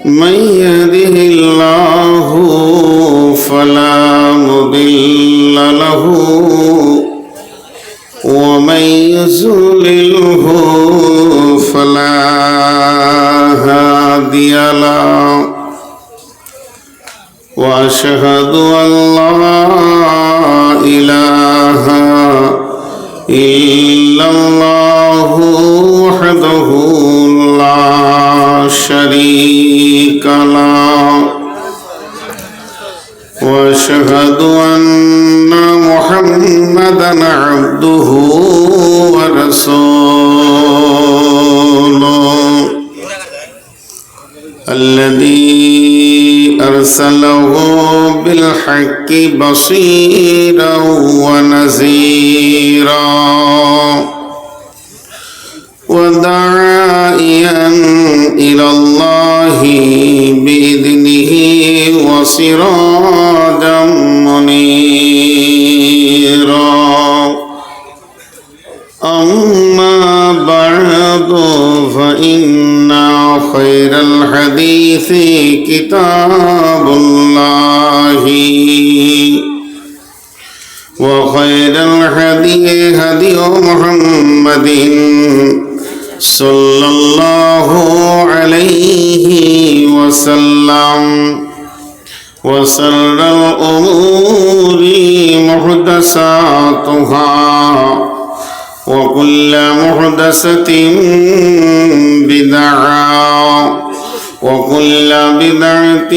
من يهده الله فلا مضل له ومن يضلله فلا هادي له وأشهد أن لا إله إلا الله وحده لا شريك له وأشهد أن محمدا عبده ورسوله الذي أرسله بالحق بصيرا ونذيرا وداعيا إلى الله بإذنه وسراجا منيرا أما بعد فإن خير الحديث كتاب الله وخير الهدي هدي محمد صلى الله عليه وسلم وشر الأمور محدثاتها وكل محدثة بدعة وكل بدعة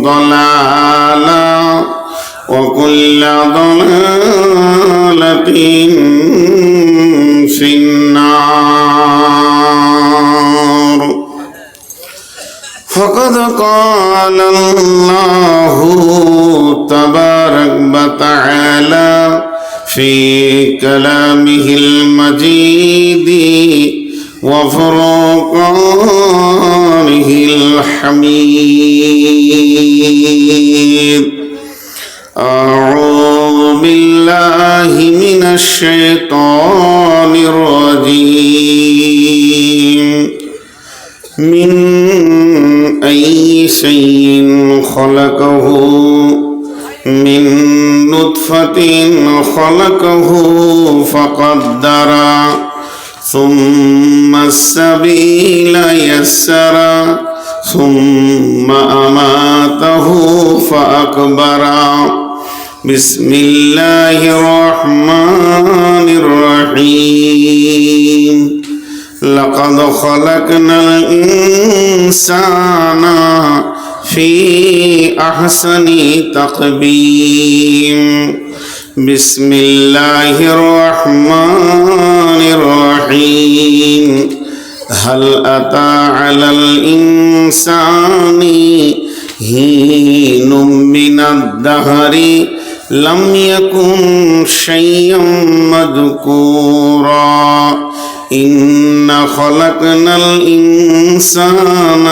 ضلالة وكل ضلالة في النار فقد قال الله تبارك وتعالى في كلامه المجيد وفرقانه الحميد أعوذ بالله من الشيطان الرجيم من أي شيء خلقه من نطفة خلقه فقدر ثم السبيل يسر ثم أماته فأكبر بسم الله الرحمن الرحيم لقد خلقنا الإنسان في أحسن تقويم بسم الله الرحمن الرحيم هل أتى على الإنسان حين من الدهر لم يكن شيئا مذكورا إنا خلقنا الإنسان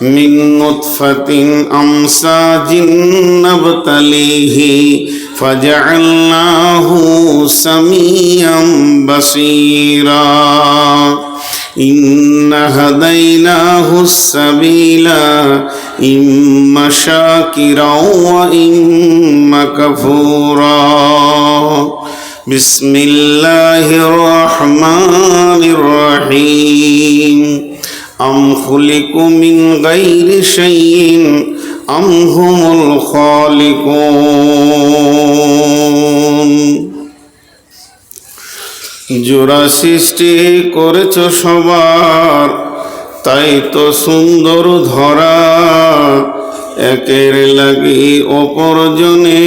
من نطفة أمشاج نبتليه فجعلناه سميعا بصيرا إن هديناه السبيل إما شاكرا وإما كفورا بسم الله الرحمن الرحيم أم خلقوا من غير شيء أم هم الخالقون জোড়া সৃষ্টি করেছ সবার তাই তো সুন্দর ধরা একের লাগি অপরজনে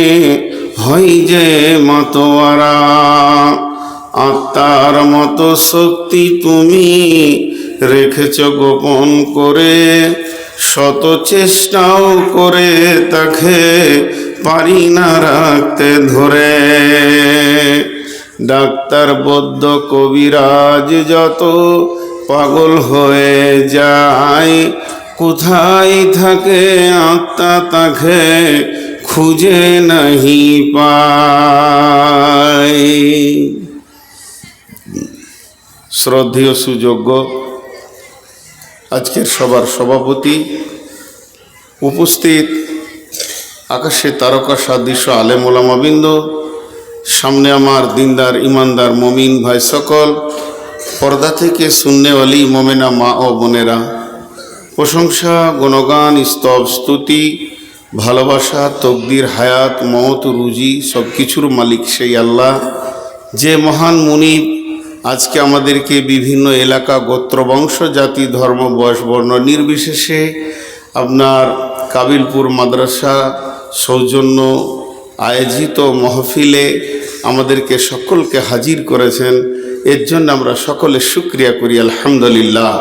হই যে মাতোয়ারা আত্মার মতো শক্তি তুমি রেখেছ গোপন করে শত চেষ্টাও করে তাকে পারি না রাখতে ধরে ডাক্তার বৈদ্য কবিরাজ যত পাগল হয়ে যায় কোথায় থাকে আত্মা তাকে খুঁজে নাহি পায়। শ্রদ্ধেয় সুযোগ্য আজকের সবার সভাপতি, উপস্থিত আকাশে তারকা সাদৃশ্য আলেম ওলামাবৃন্দ, সামনে আমার দিনদার ইমানদার মমিন ভাই সকল, পর্দা থেকে সুন্নেওয়ালি মোমেনা মা ও বোনেরা, প্রশংসা গুণগান স্তব স্তুতি ভালোবাসা তকদির হায়াত মওত রুজি সব কিছুর মালিক সেই আল্লাহ, যে মহান মুনিব আজকে আমাদেরকে বিভিন্ন এলাকা গোত্র বংশ জাতি ধর্ম বয়স বর্ণ নির্বিশেষে আপনার কাবিলপুর মাদ্রাসা সৌজন্য আয়োজিত মহফিলে আমাদেরকে সকলকে হাজির করেছেন। এর জন্য আমরা সকলে শুকরিয়া করি আলহামদুলিল্লাহ।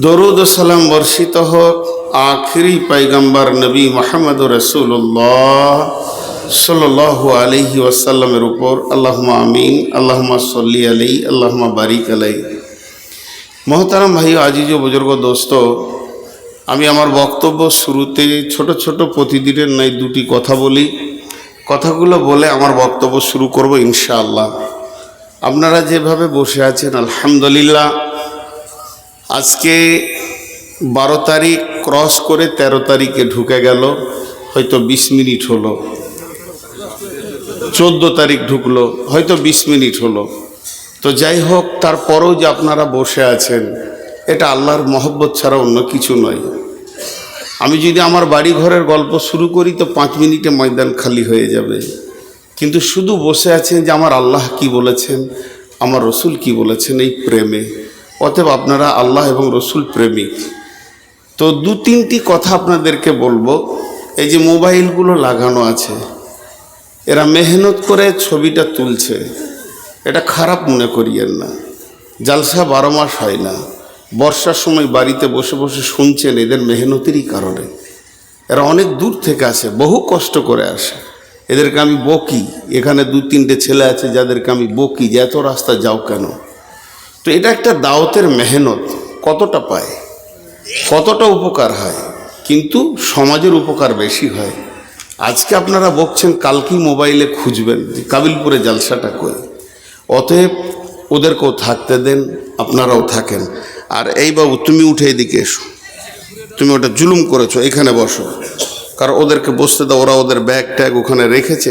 দরুদ ও সালাম বর্ষিত হোক আখিরি পয়গম্বর নবী মুহাম্মদ রাসূলুল্লাহ সাল্লাল্লাহু আলাইহি ওয়াসাল্লামের উপর। আল্লাহুম্মা আমিন, আল্লাহুম্মা সাল্লি আলাইহি, আল্লাহুম্মা বারিক আলাইহি। মোহতারাম ভাই, আজিজ ও বুজুর্গ দোস্ত, আমি আমার বক্তব্য শুরুতে ছোট ছোট প্রতিদিনের ন্যায় দুটি কথা বলি। কথাগুলো বলে আমার বক্তব্য শুরু করব ইনশাআল্লাহ। আপনারা যেভাবে বসে আছেন আলহামদুলিল্লাহ, আজকে 12 তারিখ ক্রস করে 13 তারিখে ঢুকে গেল, হয়তো 20 মিনিট হলো। 14 তারিখ ঢুকলো, হয়তো 20 মিনিট হলো। তো যাই হোক, তারপরেও যে আপনারা বসে আছেন, এটা আল্লাহর মহব্বত ছাড়া অন্য কিছু নয়। আমি যদি আমার বাড়ি ঘরের গল্প শুরু করি তো 5 মিনিটে ময়দান খালি হয়ে যাবে। কিন্তু শুধু বসে আছেন যে আমার আল্লাহ কি বলেছেন, আমার রসুল কি বলেছেন, এই প্রেমে। অতএব আপনারা আল্লাহ এবং রসুল প্রেমিক। তো 2-3টি কথা আপনাদেরকে বলবো। এই যে মোবাইলগুলো লাগানো আছে, এরা মেহনত করে ছবিটা তুলছে, এটা খারাপ মনে করিয়েন না। জালসা 12 মাস হয় না। বর্ষার সময় বাড়িতে বসে বসে শুনছেন, এদের মেহনতেরই কারণে। এরা অনেক দূর থেকে আসে, বহু কষ্ট করে আসে। এদেরকে আমি বকি, এখানে 2-3টে ছেলে আছে যাদেরকে আমি বকি যে এত রাস্তা যাও কেন। তো এটা একটা দাওয়াতের মেহনত, কতটা পায়, কতটা উপকার হয়, কিন্তু সমাজের উপকার বেশি হয়। আজকে আপনারা বকছেন, কালকেই মোবাইলে খুঁজবেন যে কাবিলপুরে জালসাটা কই। অতএব ওদেরকেও থাকতে দেন, আপনারাও থাকেন। আর এই বাবু, তুমি উঠে এদিকে এসো, তুমি ওটা জুলুম করেছো, এখানে বসো। কারণ ওদেরকে বসতে দাও, ওরা ওদের ব্যাগ ট্যাগ ওখানে রেখেছে।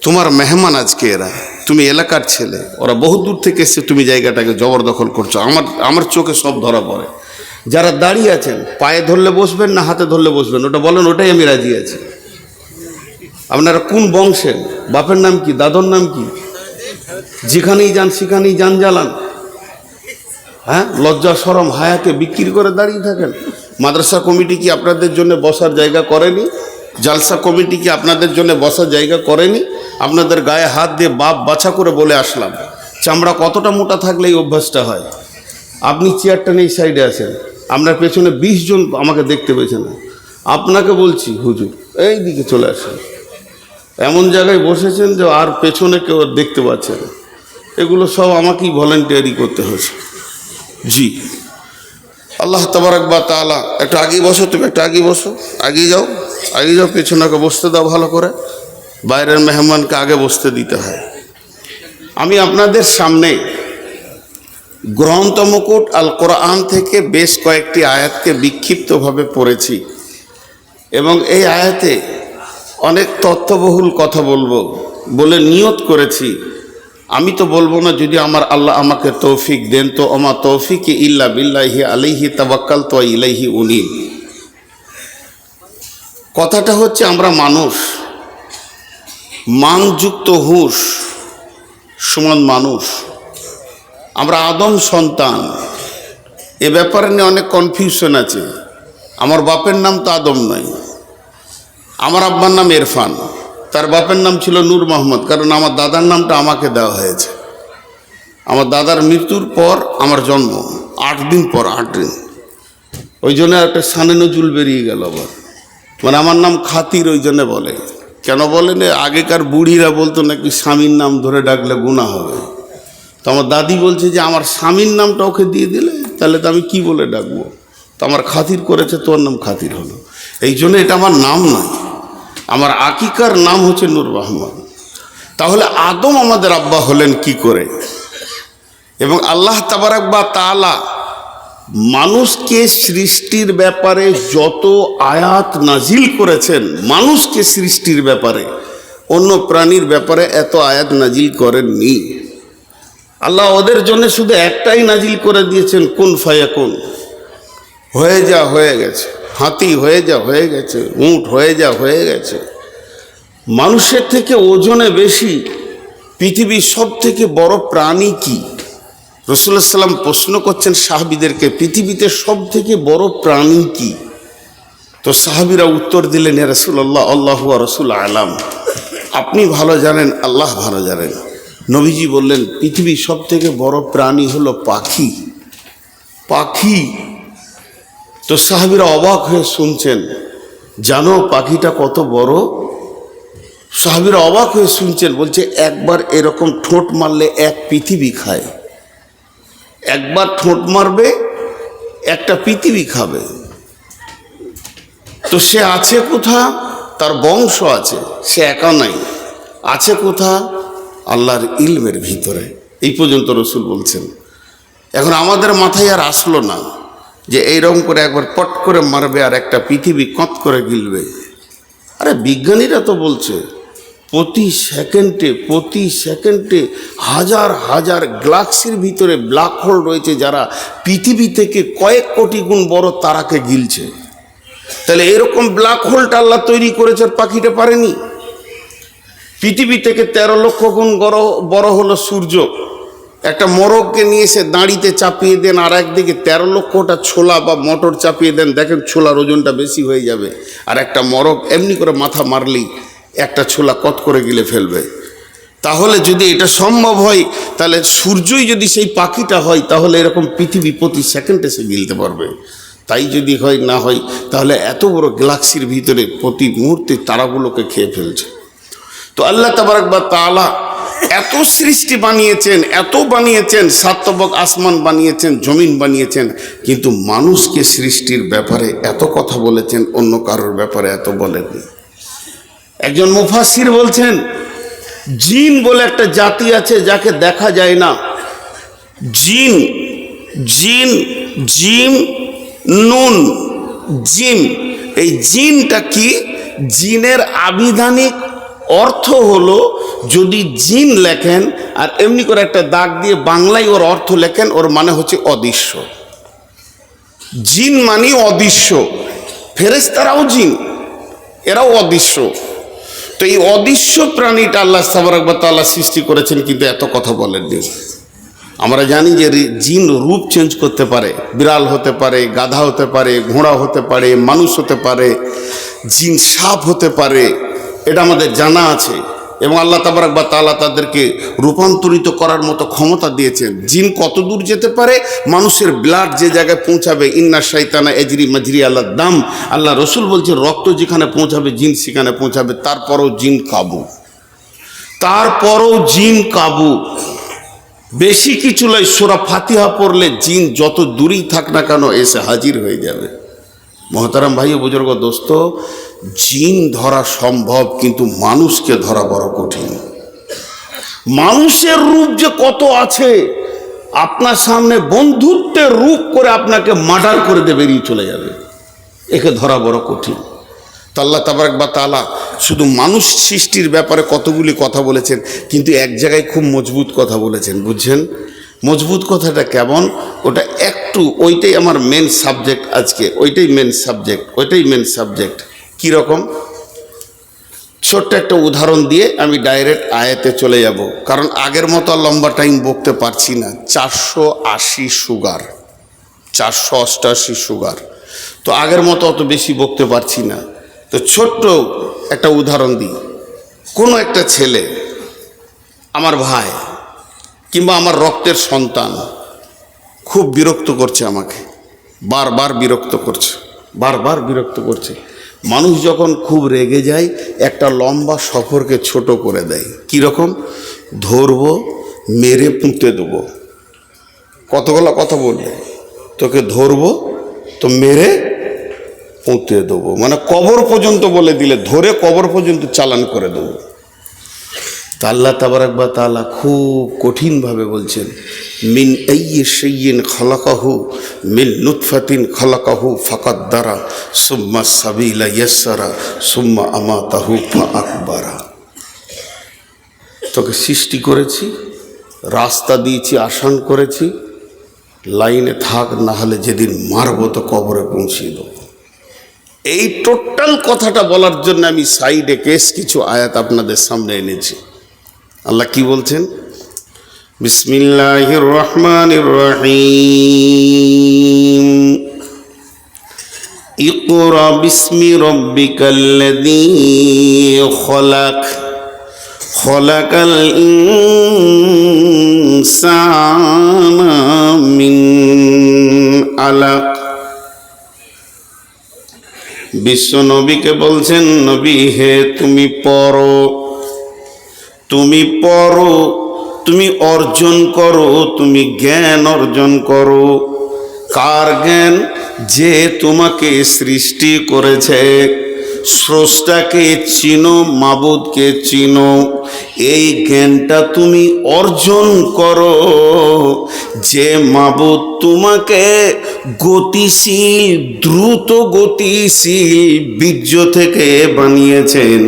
তোমার মেহমান আজকে এরা, তুমি এলাকার ছেলে, ওরা বহু দূর থেকে এসছে, তুমি জায়গাটাকে জবরদখল করছো। আমার চোখে সব ধরা পড়ে। যারা দাঁড়িয়ে আছেন, পায়ে ধরলে বসবেন না হাতে ধরলে বসবেন, ওটা বলেন, ওটাই আমি রাজি আছি। আপনারা কোন বংশের, বাপের নাম কি, দাদর নাম কি? যেখানেই যান সেখানেই যান জ্বালান। হ্যাঁ, লজ্জা শরম হায়াকে বিক্রি করে দাঁড়িয়ে থাকেন। মাদ্রাসা কমিটি কি আপনাদের জন্য বসার জায়গা করেনি? জালসা কমিটি কি আপনাদের জন্য বসার জায়গা করেনি? আপনাদের গায়ে হাত দিয়ে বাপ বাছা করে বলে আসলাম, চামড়া কতটা মোটা থাকলে এই অভ্যাসটা হয়। আপনি চেয়ারটা নিয়ে সাইডে আছেন, আপনার পেছনে 20 জন আমাকে দেখতে পেয়েছে না। আপনাকে বলছি হুজুর, এই দিকে চলে আসেন। এমন জায়গায় বসেছেন যে আর পেছনে কেউ দেখতে পাচ্ছে না। এগুলো সব আমাকেই ভলেন্টিয়ারি করতে হয়েছে। জি, আল্লাহ তাবারাক ওয়া তাআলা। একটু আগে বসো, তুমি একটু আগে বসো, আগে যাও, আগে যাও, পেছনেকে বসতে দাও ভালো করে। বাইরের মেহমানকে আগে বসতে দিতে হয়। আমি আপনাদের সামনে গ্রন্থ মুকুট আল কোরআন থেকে বেশ কয়েকটি আয়াতকে বিক্ষিপ্তভাবে পড়েছি এবং এই আয়াতে অনেক তথ্যবহুল কথা বলবো বলে নিয়ত করেছি। আমি তো বলবো না, যদি আমার আল্লাহ আমাকে তৌফিক দেন তো। ওমা তৌফিক ইল্লা বিল্লাহি আলাইহি তাওয়াক্কালতু ওয়া ইলাইহি উনীব। কথাটা হচ্ছে, আমরা মানুষ, মানযুক্ত হুঁশ সমান মানুষ, আমরা আদম সন্তান। এ ব্যাপারে নিয়ে অনেক কনফিউশন আছে। আমার বাপের নাম তো আদম নয়, আমার আব্বার নাম ইরফান, তার বাপের নাম ছিল নূর মোহাম্মদ, কারণ আমার দাদার নামটা আমাকে দেওয়া হয়েছে। আমার দাদার মৃত্যুর পর আমার জন্ম, 8 দিন পর, 8 দিন। ওই জন্য একটা সানে নজুল বেরিয়ে গেল আবার, মানে আমার নাম খাতির, ওই জন্য বলে। কেন বলেন, আগেকার বুড়িরা বলতো নাকি স্বামীর নাম ধরে ডাকলে গুনাহ হবে। তো আমার দাদি বলছে যে আমার স্বামীর নামটা ওকে দিয়ে দিলে তাহলে তো আমি কি বলে ডাকবো। তো আমার খাতির করেছে, তোর নাম খাতির হলো। এই জন্য এটা আমার নাম নয়, আমার আকিকার নাম হচ্ছে নূর মোহাম্মদ। তাহলে আদম আমাদের আব্বা হলেন কি করে? এবং আল্লাহ তাবারাক ওয়া তাআলা মানুষকে সৃষ্টির ব্যাপারে যত আয়াত নাজিল করেছেন, মানুষকে সৃষ্টির ব্যাপারে, অন্য প্রাণীর ব্যাপারে এত আয়াত নাজিল করেননি। আল্লাহ ওদের জন্য শুধু একটাই নাজিল করে দিয়েছেন, কুন ফায়াকুন, হয়ে যা হয়ে গেছে। হাতি হয়ে যা হয়ে গেছে, উট হয়ে যা হয়ে গেছে। মানুষের থেকে ওজনে বেশি পৃথিবীর সব থেকে বড় প্রাণী কি? রাসূলুল্লাহ সাল্লাম প্রশ্ন করছেন সাহাবীদেরকে, পৃথিবীতে সব থেকে বড় প্রাণী কি? তো সাহাবীরা উত্তর দিলেন, ইয়া রাসূলুল্লাহ আল্লাহু ওয়া রাসূল আলাম, আপনি ভালো জানেন, আল্লাহ ভালো জানেন। নবীজি বললেন, পৃথিবীর সব থেকে বড় প্রাণী হলো পাখি। পাখি। তো সাহাবীরা অবাক হয়ে শুনছেন, জানো পাখিটা কত বড়? সাহাবীরা অবাক হয়ে শুনছেন, বলছে একবার এরকম ঠোঁট মারলে এক পৃথিবী খায়। একবার ঠোঁট মারবে একটা পৃথিবী খাবে। তো সে আছে কোথা? তার বংশ আছে, সে একা নাই। আছে কোথা? আল্লাহর ইলমের ভিতরে। এই পর্যন্ত রসুল বলছেন। এখন আমাদের মাথায় আর আসলো না যে এইরকম করে একবার পট করে মারবে আর একটা পৃথিবী কত করে গিলবে। আরে বিজ্ঞানীরা তো বলছে প্রতি সেকেন্ডে হাজার হাজার গ্যালাক্সির ভিতরে ব্ল্যাক হোল রয়েছে, যারা পৃথিবী থেকে কয়েক কোটি গুণ বড় তারাকে গিলছে। তাহলে এরকম ব্ল্যাক হোলটা আল্লাহ তৈরি করেছে, আর পাখিটা পারেনি। পৃথিবী থেকে 13 লক্ষ গুণ বড় হলো সূর্য। একটা মোরগকে নিয়ে এসে দাঁড়িতে চাপিয়ে দেন, আর একদিকে 13 লক্ষটা ছোলা বা মটর চাপিয়ে দেন, দেখেন ছোলার ওজনটা বেশি হয়ে যাবে। আর একটা মোরগ এমনি করে মাথা মারলেই একটা ছোলা কত করে গিলে ফেলবে। তাহলে যদি এটা সম্ভব হয়, তাহলে সূর্যই যদি সেই পাখিটা হয়, তাহলে এরকম পৃথিবী প্রতি সেকেন্ডে সে গিলতে পারবে। তাই যদি হয় না হয়, তাহলে এত বড় গ্যালাক্সির ভিতরে প্রতি মুহূর্তে তারাগুলোকে খেয়ে ফেলছে। তো আল্লাহ তাবারক ওয়া তাআলা এত সৃষ্টি বানিয়েছেন, এত বানিয়েছেন, সাতবক আসমান বানিয়েছেন, জমিন বানিয়েছেন, কিন্তু মানুষকে সৃষ্টির ব্যাপারে এত কথা বলেছেন, অন্য কারোর ব্যাপারে এত বলেননি। একজন মুফাসসির বলছেন, জিন বলে একটা জাতি আছে যাকে দেখা যায় না। জিন, জিন, জিম, নুন, জিন। এই জিনটা কি? জিনের আবিধানিক অর্থ হলো, যদি জিন লেখেন আর এমনি করে একটা দাগ দিয়ে বাংলায় ওর অর্থ লেখেন, ওর মানে হচ্ছে অদৃশ্য। জিন মানে অদৃশ্য। ফেরেশতারাও জিন, এরাও অদৃশ্য। তো এই অদৃশ্য প্রাণীটা আল্লাহ তাবারক ওয়া তাআলা সৃষ্টি করেছেন, কিন্তু এত কথা বলেননি। আমরা জানি যে জিন রূপ চেঞ্জ করতে পারে, বিড়াল হতে পারে, গাধা হতে পারে, ঘোড়া হতে পারে, মানুষ হতে পারে, জিন সাপ হতে পারে, এটা আমাদের জানা আছে। এবং আল্লাহ তাবারক ওয়া তাআলা তাদেরকে রূপান্তরিত করার মতো ক্ষমতা দিয়েছেন। জিন কত দূর যেতে পারে? মানুষের ব্লাড যে জায়গায় পৌঁছাবে, ইন্না শাইতানা এজরি মাজরি আল্লাহ দাম, আল্লাহ রসুল বলছে রক্ত যেখানে পৌঁছাবে জিন সেখানে পৌঁছাবে। তারপরও জিন কাবু, তারপরও জিন কাবু। বেশি কিছু নয়, সূরা ফাতিহা পড়লে জিন যত দূরেই থাক না কেন এসে হাজির হয়ে যাবে। মহতারাম ভাই ও বুজুর্গ দোস্ত, জিন ধরা সম্ভব, কিন্তু মানুষকে ধরা বড় কঠিন। মানুষের রূপ যে কত আছে, আপনার সামনে বন্ধুত্বের রূপ করে আপনাকে মার্ডার করে দিয়ে বেরিয়ে চলে যাবে, একে ধরা বড় কঠিন। তো আল্লাহ তাবারক ওয়া তাআলা শুধু মানুষ সৃষ্টির ব্যাপারে কতগুলি কথা বলেছেন, কিন্তু এক জায়গায় খুব মজবুত কথা বলেছেন। বুঝছেন মজবুত কথাটা কেমন? ওটা একটু, ওইটাই আমার মেন সাবজেক্ট আজকে, ওইটাই মেন সাবজেক্ট। কীরকম? ছোট্ট একটা উদাহরণ দিয়ে আমি ডাইরেক্ট আয়াতে চলে যাব, কারণ আগের মতো লম্বা টাইম বকতে পারছি না। 480 সুগার, 488 সুগার, তো আগের মতো অত বেশি বকতে পারছি না। তো ছোট্ট একটা উদাহরণ দিই। কোনো একটা ছেলে, আমার ভাই কিংবা আমার রক্তের সন্তান, খুব বিরক্ত করছে আমাকে, বারবার বিরক্ত করছে। মানুষ যখন খুব রেগে যায়, একটা লম্বা সফরকে ছোট করে দেয়। কীরকম? ধরবো, মেরে পুঁতে দেবো। কতগুলো কথা বলবে, তোকে ধরবো তো মেরে পুঁতে দেবো, মানে কবর পর্যন্ত বলে দিলে, ধরে কবর পর্যন্ত চালান করে দেবো। তা আল্লাহ তাবারাক ওয়া তাআলা খুব কঠিনভাবে বলছেন, মিন আইয়ি শাইইন খালাকাহু মিন নুতফাতিন খালাকাহু ফাকাদ্দারা সুম্মা সাবিলা ইয়াসসারা সুম্মা আমাতাহু ফাআকবারা। তোকে সৃষ্টি করেছি, রাস্তা দিয়েছি, আসান করেছি, লাইনে থাক, না হলে যেদিন মারবো তো কবরে পৌঁছিয়ে দেবো। এই টোটাল কথাটা বলার জন্য আমি সাইডে কিছু আয়াত আপনাদের সামনে এনেছি। আল্লাহ কি বলছেন? বিসমিল্লাহির রহমানির রহিম। ইকরা বিসমি রাব্বিকাল্লাযী খলাক খলাকাল ইনসানা মিন আলাক। বিশ্ব নবীকে বলছেন, নবী হে তুমি পড়ো, তুমি পড়ো, তুমি অর্জন করো, তুমি জ্ঞান অর্জন করো। কার জ্ঞান? যে তোমাকে সৃষ্টি করেছে। স্রষ্টাকে চিনো, মাবুদকে চিনো, এই জ্ঞানটা তুমি অর্জন করো। যে মাবুদ তোমাকে গতিশীল, দ্রুত গতিশীল বীর্য থেকে বানিয়েছেন,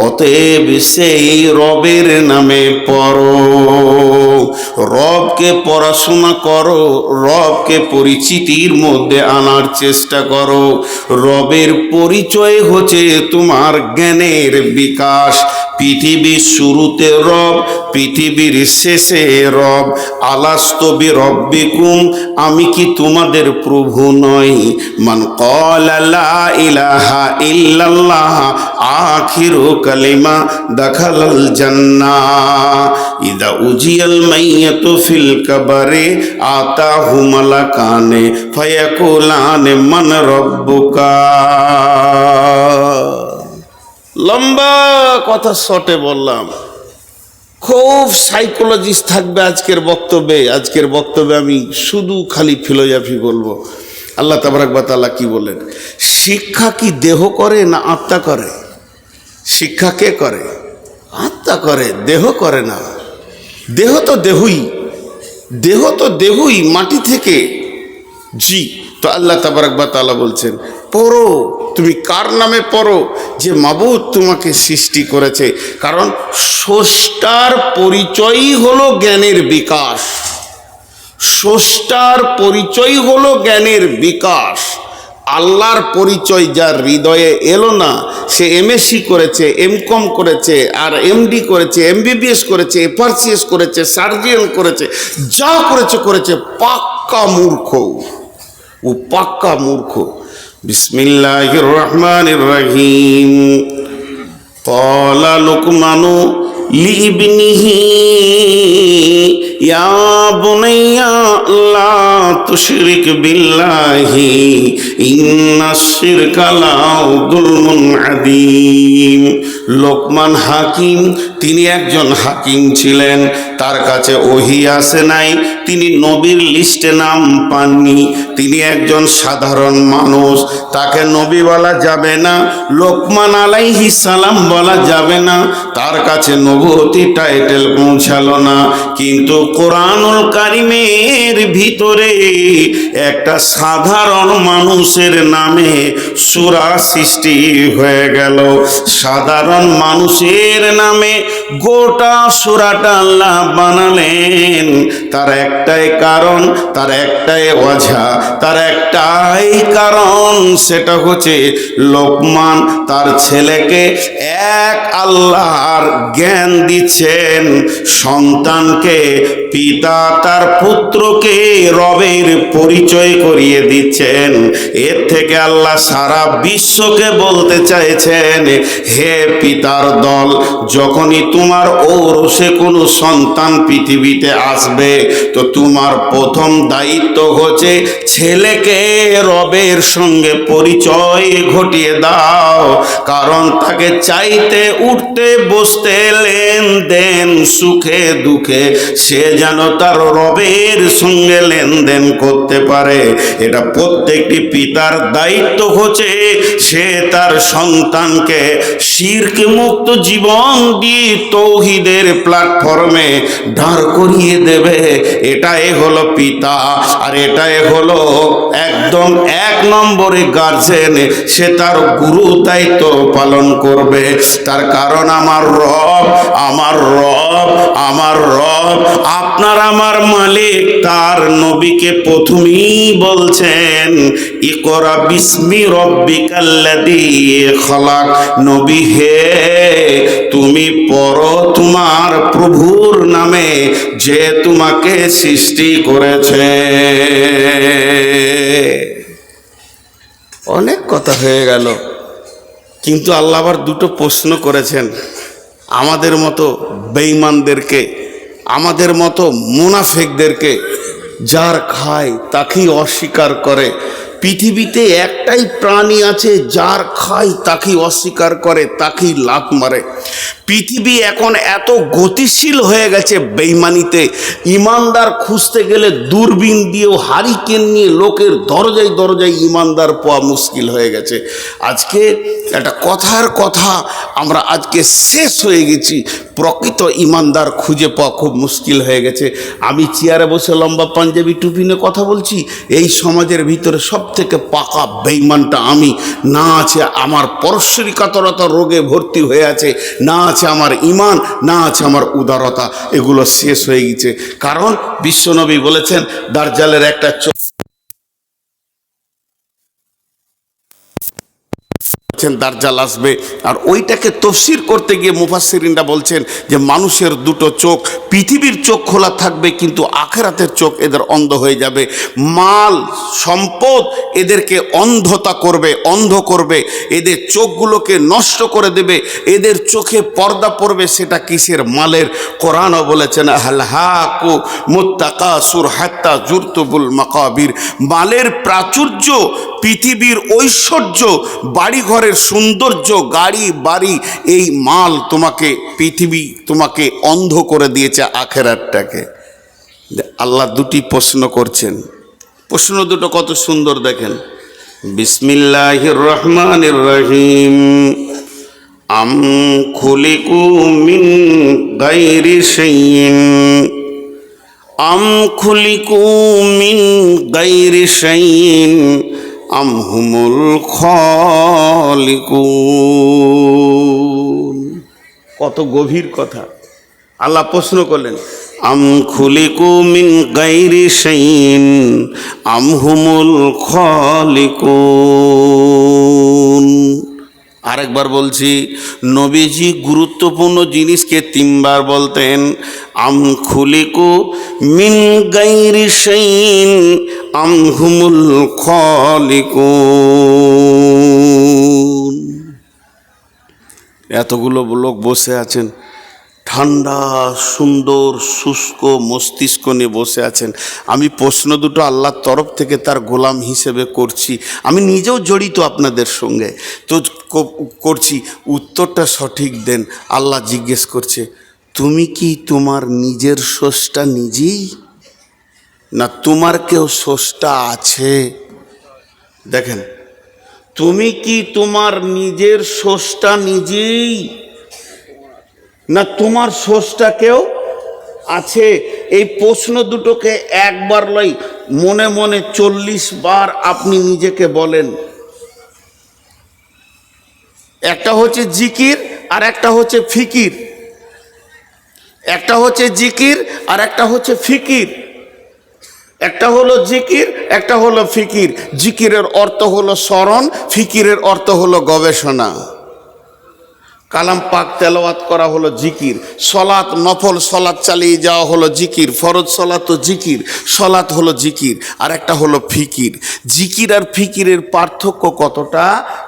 অতএব সেই রবের নামে পড়ো, রবকে পড়াশোনা করো, রবকে পরিচিতির মধ্যে আনার চেষ্টা করো। রবের পরিচয় হচ্ছে তোমার জ্ঞানের বিকাশ। পৃথিবীর শুরুতে রব, পৃথিবীর শেষে রব। আলাস্তু বিরব্বিকুম, আমি কি তোমাদের প্রভু নই? মান ক্বালা লা ইলাহা ইল্লাল্লাহ আখিরু কালিমা দাখালাল জান্নাহ। ইদা উজিয়াল মাইয়াতু ফিল কবরে আতাহু মালাকানে ফায়াকুলানে মান রব্বুকা। লম্বা কথা শর্টে বললাম, খুব সাইকোলজিস্ট থাকবে আজকের বক্তব্যে। আজকের বক্তব্যে আমি শুধু খালি ফিলোসফি বলবো। আল্লাহ তাবারাক ওয়া তাআলা কি বলেন? শিক্ষা কি দেহ করে না আত্মা করে? শিক্ষা কে করে? আত্মা করে, দেহ করে না। দেহ তো দেহই, দেহ তো দেহই মাটি থেকে। জি, তো আল্লাহ তাবারাক ওয়া তাআলা বলছেন পড়ো। তুমি কার নামে পড়ো? যে মাবুদ তোমাকে সৃষ্টি করেছে। কারণ স্রষ্টার পরিচয়ই হলো জ্ঞানের বিকাশ। স্রষ্টার পরিচয় হলো জ্ঞানের বিকাশ। আল্লাহর পরিচয় যার হৃদয়ে এলো না, সে এমএসসি করেছে, এমকম করেছে, আর এমডি করেছে, এমবিবিএস করেছে, এফআরসিএস করেছে, সার্জিয়ান করেছে, যা করেছে করেছে, পাক্কা মূর্খ। ও পাক্কা মূর্খ। বিসমিল্লাহির রহমানির রহিম। ক্বালা লুকমানু লিইবনিহি ইয়া বুনাইয়া লা তুশরিক বিল্লাহি ইন্নাশ শিরকা লাযুলমুন আযীম। লোকমান হাকিম, তিনি একজন হাকিম ছিলেন। তার কাছে ওহী আসে নাই, তিনি নবীর লিস্টে নাম পাননি। তিনি একজন সাধারণ মানুষ, তাকে নবী বলা যাবে না, লোকমান আলাইহিস সালাম বলা যাবে না, তার কাছে নবুয়তি টাইটেল পৌঁছালো না। কিন্তু কোরআনুল কারিমের ভিতরে একটা সাধারণ মানুষের নামে সূরা সৃষ্টি হয়ে গেল। সাধারণ মানুষের নামে গোটা সূরাটা আল্লাহ বানালেন। তার একটাই কারণ, তার একটাই ওয়াজা, তার একটাই কারণ, সেটা হচ্ছে লোকমান তার ছেলেকে এক আল্লাহর জ্ঞান দিচ্ছেন। সন্তানকে পিতা তার পুত্রকে রবের পরিচয় করিয়ে দিচ্ছেন। এর থেকে আল্লাহ সারা বিশ্বকে বলতে চাইছেন, হে পিতার দল, যখনই তোমার ঔরসে কোনো সন্তান পৃথিবীতে আসবে, তো তোমার প্রথম দায়িত্ব হচ্ছে ছেলেকে রবের সঙ্গে পরিচয় ঘটিয়ে দাও। কারণ তাকে চাইতে, উঠতে, বসতে, লেনদেন, সুখে দুঃখে সে যেন তার রবের সঙ্গে লেনদেন করতে পারে। এটা প্রত্যেকটি পিতার দায়িত্ব হচ্ছে, সে তার সন্তানকে শিরক মুক্ত জীবন দিয়ে তৌহিদের প্ল্যাটফর্মে দাঁড় করিয়ে দেবে। এটাই হলো পিতা, আর এটাই হলো একদম 1 নম্বরে গার্জেন। সে তার গুরু দায়িত্ব পালন করবে। তার কারণ আমার রব, আপনার আমার মালিক তার নবীকে প্রথমেই বলছেন, ইকরা বিসমি রব্বিকাল্লাযী খলাক। নবী হে, তুমি পড়ো তোমার প্রভুর নামে যে তোমাকে সৃষ্টি করেছে। অনেক কথা হয়ে গেল, কিন্তু আল্লাহ আবার 2টো প্রশ্ন করেছেন আমাদের মতো বেঈমানদেরকে, আমাদের মতো মুনাফিকদেরকে। যার খায় তাকেই অস্বীকার করে। পৃথিবীতে একটাই প্রাণী আছে যার খায় তাকেই অস্বীকার করে, তাকেই লাত মারে। পৃথিবী এখন এত গতিশীল হয়ে গেছে বেঈমানিতে, ইমানদার খুঁজতে গেলে দূরবীন দিয়েও হারিকেন নিয়ে লোকের দরজায় দরজায় ইমানদার পাওয়া মুশকিল হয়ে গেছে। আজকে একটা কথার কথা, আমরা আজকে শেষ হয়ে গেছি, প্রকৃত ইমানদার খুঁজে পাওয়া খুব মুশকিল হয়ে গেছে। আমি চেয়ারে বসে লম্বা পাঞ্জাবি টুপি নিয়ে কথা বলছি, এই সমাজের ভিতরে সব থেকে পাকা বেঈমানটা আমি। না আছে আমার পরশ্বরিকাতরতা রোগে ভর্তি হয়ে আছে, না আছে আমার ইমান, না আছে আমার উদারতা, এগুলো শেষ হয়ে গেছে। কারণ বিশ্বনবী বলেছেন দাজ্জালের একটা দাজ্জাল আসবে, আর ওইটাকে তফসির করতে গিয়ে মুফাসসিরিনরা বলছেন যে মানুষের 2টো চোখ, পৃথিবীর চোখ খোলা থাকবে কিন্তু আখিরাতের চোখ এদের অন্ধ হয়ে যাবে। মাল সম্পদ এদেরকে অন্ধ করবে, এদের চোখগুলোকে নষ্ট করে দেবে, এদের চোখে পর্দা পড়বে। সেটা কিসের? মালের। কোরআনও বলেছেন হালহাকু মুত্তাকাসুর হাত্তা জুরতুবুল মাকাবির। মালের প্রাচুর্য, পৃথিবীর ঐশ্বর্য, বাড়িঘরের সৌন্দর্য, গাড়ি বাড়ি, এই মাল তোমাকে, পৃথিবী তোমাকে অন্ধ করে দিয়েছে আখিরাতটাকে। আল্লাহ 2টি প্রশ্ন করছেন, প্রশ্ন 2টো কত সুন্দর দেখেন। বিসমিল্লাহির রহমানির রহিম। আম খুলিকু মিন গায়রি শাইইন, আম খুলিকু মিন গায়রি শাইইন আম হুমুল খালিকুন। কত গভীর কথা। আল্লাহ প্রশ্ন করলেন, আম খুলিকু মিন গায়রি শাইইন আম হুমুল খালিকুন। আরেকবার বলছি, নবীজি গুরুত্বপূর্ণ জিনিসকে 3বার বলতেন। আম খুলিকু মিন গায়রি শাইইন আম হুমুল খালিকুন। এতগুলো লোক বসে আছেন, ঠান্ডা সুন্দর শুষ্ক মস্তিষ্ক নিয়ে বসে আছেন। আমি প্রশ্ন 2টো আল্লাহর তরফ থেকে তার গোলাম হিসেবে করছি, আমি নিজেও জড়িত আপনাদের সঙ্গে, তো করছি। উত্তরটা সঠিক দেন। আল্লাহ জিজ্ঞেস করছে, তুমি কি তোমার নিজের স্রষ্টা নিজেই, না তোমার কেউ স্রষ্টা আছে? দেখেন, তুমি কি তোমার নিজের স্রষ্টা নিজেই, না তোমার স্রষ্টা কেউ আছে? এই প্রশ্ন 2টোকে একবার লই, মনে মনে 40 বার আপনি নিজেকে বলেন। একটা হচ্ছে জিকির আর একটা হচ্ছে ফিকির, একটা হচ্ছে জিকির আর একটা হচ্ছে ফিকির। একটা হলো জিকির, একটা হলো ফিকির। জিকিরের অর্থ হলো স্মরণ, ফিকিরের অর্থ হলো গবেষণা। কালাম পাক তেলাওয়াত করা হলো জিকির, সলাত নফল সলাত চালিয়ে যাওয়া হলো জিকির, ফরজ সলাত তো জিকির, সলাত হলো জিকির। আর একটা হলো ফিকির। জিকির আর ফিকিরের পার্থক্য কতটা?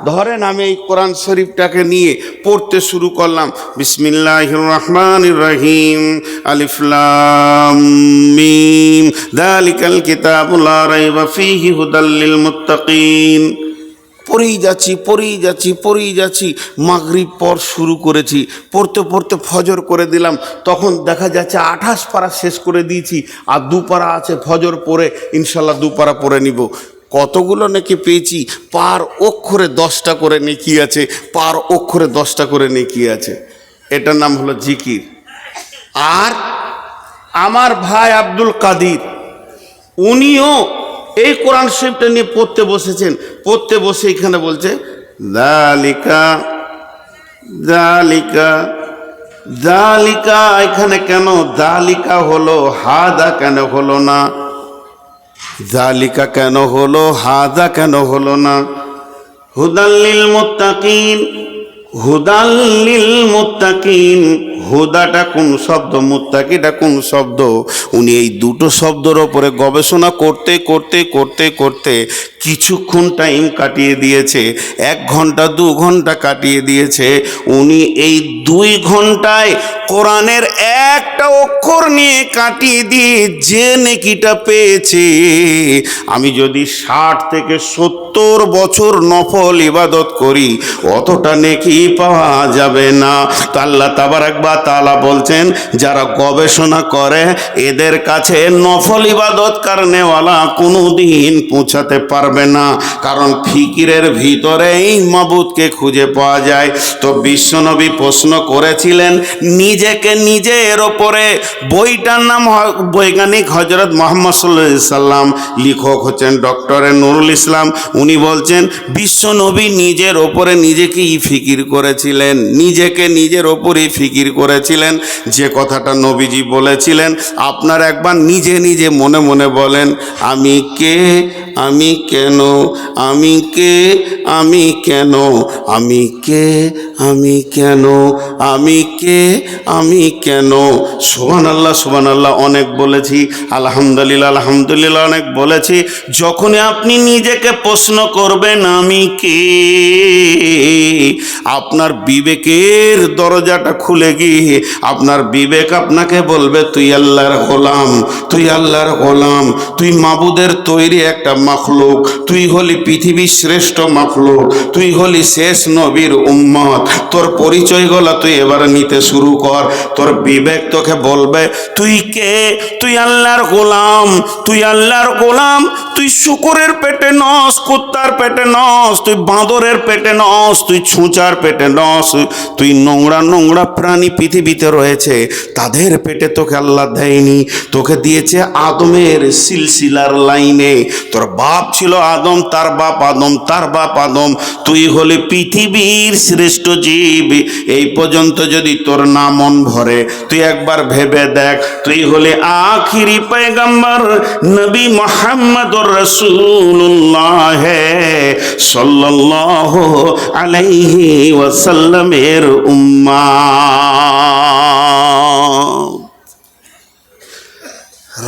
ধরেন আমি এই কোরআন শরীফটাকে নিয়ে পড়তে শুরু করলাম, বিসমিল্লাহির রহমানির রহিম, আলিফ লাম মিম, যালিকাল কিতাবু লা রাইবা ফীহি হুদাল লিল মুত্তাকিন। পড়েই যাচ্ছি। মাগরিব পর শুরু করেছি, পড়তে পড়তে ফজর করে দিলাম। তখন দেখা যাচ্ছে 28 পারা শেষ করে দিয়েছি, আর 2 পারা আছে ফজর পড়ে ইনশাল্লাহ 2 পারা পড়ে নিব। কতগুলো নাকি পেয়েছি, পার অক্ষরে 10টা করে নেকি আছে, পার অক্ষরে 10টা করে নেকি আছে। এটার নাম হলো জিকির। আর আমার ভাই আব্দুল কাদির, উনিও এই কোরআন শরীফটা নিয়ে পড়তে বসেছেন। পড়তে বসে এখানে বলছে যালিকা যালিকা যালিকা। এখানে কেন যালিকা হলো, হাদা কেন হলো না? যালিকা কেন হলো, হাদা কেন হলো না? হুদাল্লিল মুত্তাকিন, হুদাল্লিল মুত্তাকিন। হুদাটা কোন শব্দ, মুত্তাকিটা কোন শব্দ? উনি এই দুটো শব্দের ওপরে গবেষণা করতে করতে করতে করতে কিছুক্ষণ টাইম কাটিয়ে দিয়েছে। 1 ঘন্টা 2 ঘন্টা কাটিয়ে দিয়েছে। উনি এই 2 ঘন্টায় কোরআনের একটা অক্ষর নিয়ে কাটিয়ে দিয়ে যে নেকিটা পেয়েছে, আমি যদি 60 থেকে 70 বছর নফল ইবাদত করি অতটা নেকি পাওয়া যাবে না। তো আল্লাহ তাবারাক ওয়া তাআলা বলছেন, যারা গবেষণা করে এদের কাছে নফল ইবাদত করনেওয়ালা কোনোদিন পৌঁছাতে পারবে না, কারণ ফিকিরের ভিতরেই মাবুদকে খুঁজে পাওয়া যায়। তো বিশ্বনবী প্রশ্ন করেছিলেন নিজেকে নিজের ওপরে। বইটার নাম বৈজ্ঞানিক হযরত মুহাম্মদ সাল্লাল্লাহু আলাইহি সাল্লাম, লেখক হচ্ছেন ডক্টর নুরুল ইসলাম। উনি বলছেন বিশ্বনবী নিজের ওপরে নিজেকেই ফিকির করেছিলেন, নিজেকে নিজের ওপরেই ফিকির করেছিলেন। যে কথাটা নবীজি বলেছিলেন, আপনার একবার নিজে নিজে মনে মনে বলেন, আমি কে, আমি কেন, আমি কে, আমি কেন, আমি কে, আমি কেন, আমি কে, আমি কেন। সুবহানাল্লাহ সুবহানাল্লাহ অনেক বলেছি, আলহামদুলিল্লাহ আলহামদুলিল্লাহ অনেক বলেছি। যখনই আপনি নিজেকে প্রশ্ন করবেন আমি কে, আপনার বিবেকের দরজাটা খুলে গিয়ে আপনার বিবেক আপনাকে বলবে তুই আল্লাহর গোলাম, তুই আল্লাহর গোলাম, তুই মাবুদের তৈরি একটা মাখলুক, তুই হলি পৃথিবীর শ্রেষ্ঠ মাখলুক, তুই হলি শেষ নবীর উম্মত। তোর পরিচয়গুলো তুই এবার নিতে শুরু কর। তোর বিবেক তোকে বলবে তুই কে, তুই আল্লাহর গোলাম, তুই আল্লাহর গোলাম, তুই শুকরের পেটে নস, কুত্তার পেটে নস, তুই বাঁদরের পেটে নস, তুই ছুঁচার পেটে নস, তুই নোংরা নোংরা প্রাণী পৃথিবীতে রয়েছে তাদের পেটে তোকে আল্লাহ দেয়নি, তোকে দিয়েছে আদমের সিলসিলার লাইনে। তোর বাপ ছিল আদম, তার বাপ আদম, তার বাপ আদম। তুই হলি পৃথিবীর শ্রেষ্ঠ জীব। এই পর্যন্ত যদি তোর না মন ভরে, তুই একবার ভেবে দেখ, তুই হলি আখিরি পয়গম্বর নবী মুহাম্মদুর রাসূলুল্লাহ সাল্লাল্লাহু আলাইহি ওয়াসাল্লামের উম্মাহ।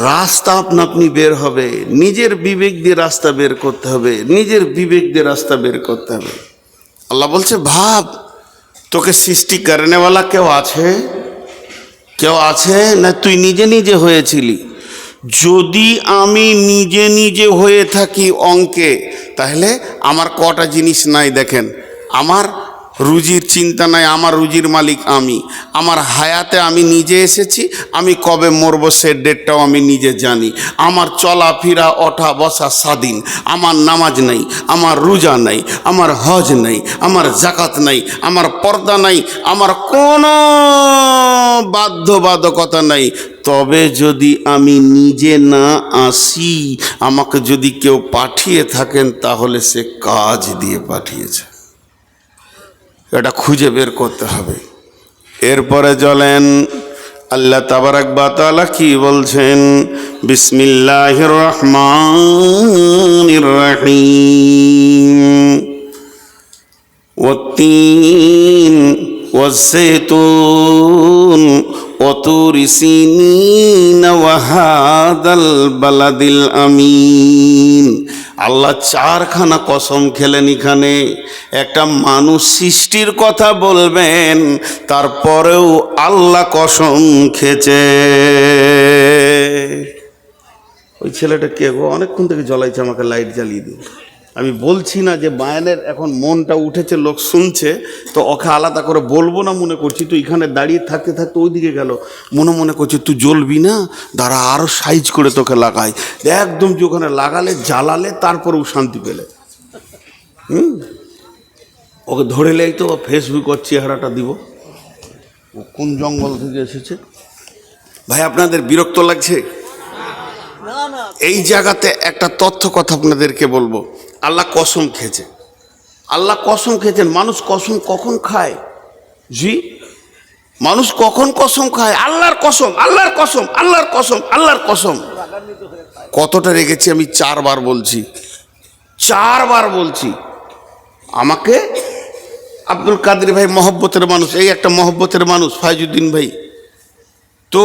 রাস্তা আপনা আপনি বের হবে, নিজের বিবেক দিয়ে রাস্তা বের করতে হবে, নিজের বিবেক দিয়ে রাস্তা বের করতে হবে। আল্লাহ বলছে ভাব, তোকে সৃষ্টি করনেওয়ালা কেউ আছে? কেউ আছে না তুই নিজে নিজে হয়েছিলি? যদি আমি নিজে নিজে হয়ে থাকি অঙ্কে, তাহলে আমার কটা জিনিস নাই দেখেন। আমার রুজির চিন্তা নাই, আমার রুজির মালিক আমি। আমার হায়াতে আমি নিজে এসেছি, আমি কবে মরবো সে ডেটটাও আমি নিজে জানি। আমার চলাফেরা ওঠা বসা স্বাধীন। আমার নামাজ নাই, আমার রোজা নাই, আমার হজ নাই, আমার জাকাত নাই, আমার পর্দা নাই, আমার কোনো বাধ্যবাধকতা নাই। তবে যদি আমি নিজে না আসি, আমাকে যদি কেউ পাঠিয়ে থাকেন তাহলে সে কাজ দিয়ে পাঠিয়েছে, এটা খুঁজে বের করতে হবে। এরপরে চলেন আল্লাহ তাবারাক ওয়া তাআলা কি বলছেন, বিসমিল্লাহির রহমানির রহিম। ওয়াত্তিন ওয়াজ্জাইতুন ওয়াতুরি সিনিন ওয়া হাদাল বালাদিল আমিন। আল্লাহ 4খানা কসম খেলেন এখানে। একটা মানুষ সৃষ্টির কথা বলবেন, তারপরেও আল্লাহ কসম খেয়েছে। ওই ছেলেটা কে গো, অনেকক্ষণ থেকে জ্বলাইছে, আমাকে লাইট জ্বালিয়ে দিন। আমি বলছি না যে বায়ানের এখন মনটা উঠেছে, লোক শুনছে, তো ওকে আলাদা করে বলবো না মনে করছি। তো এখানে দাঁড়িয়ে থাকতে থাকতে ওইদিকে গেল, মনে করছি তুই জ্বলবি না, দাঁড়া আরও সাইজ করে তোকে লাগাই, একদম যে ওখানে লাগালে জ্বালালে তারপরেও শান্তি পেলে। ওকে ধরে লেই তো ফেসবুক ওর চেহারাটা দিব, ও কোন জঙ্গল থেকে এসেছে। ভাই আপনাদের বিরক্ত লাগছে? এই জায়গাতে একটা তথ্য কথা আপনাদেরকে বলবো। আল্লাহ কসম খেয়েছে, আল্লাহ কসম খেয়েছেন। মানুষ কসম কখন খায়? জি, মানুষ কখন কসম খায়? আল্লাহর কসম, আল্লাহর কসম, আল্লাহর কসম, আল্লাহর কসম। কতটা রেগেছি আমি 4 বার বলছি, 4 বার বলছি। আমাকে আব্দুল কাদের ভাই মহব্বতের মানুষ, এই একটা মহব্বতের মানুষ ফাইজুদ্দিন ভাই, তো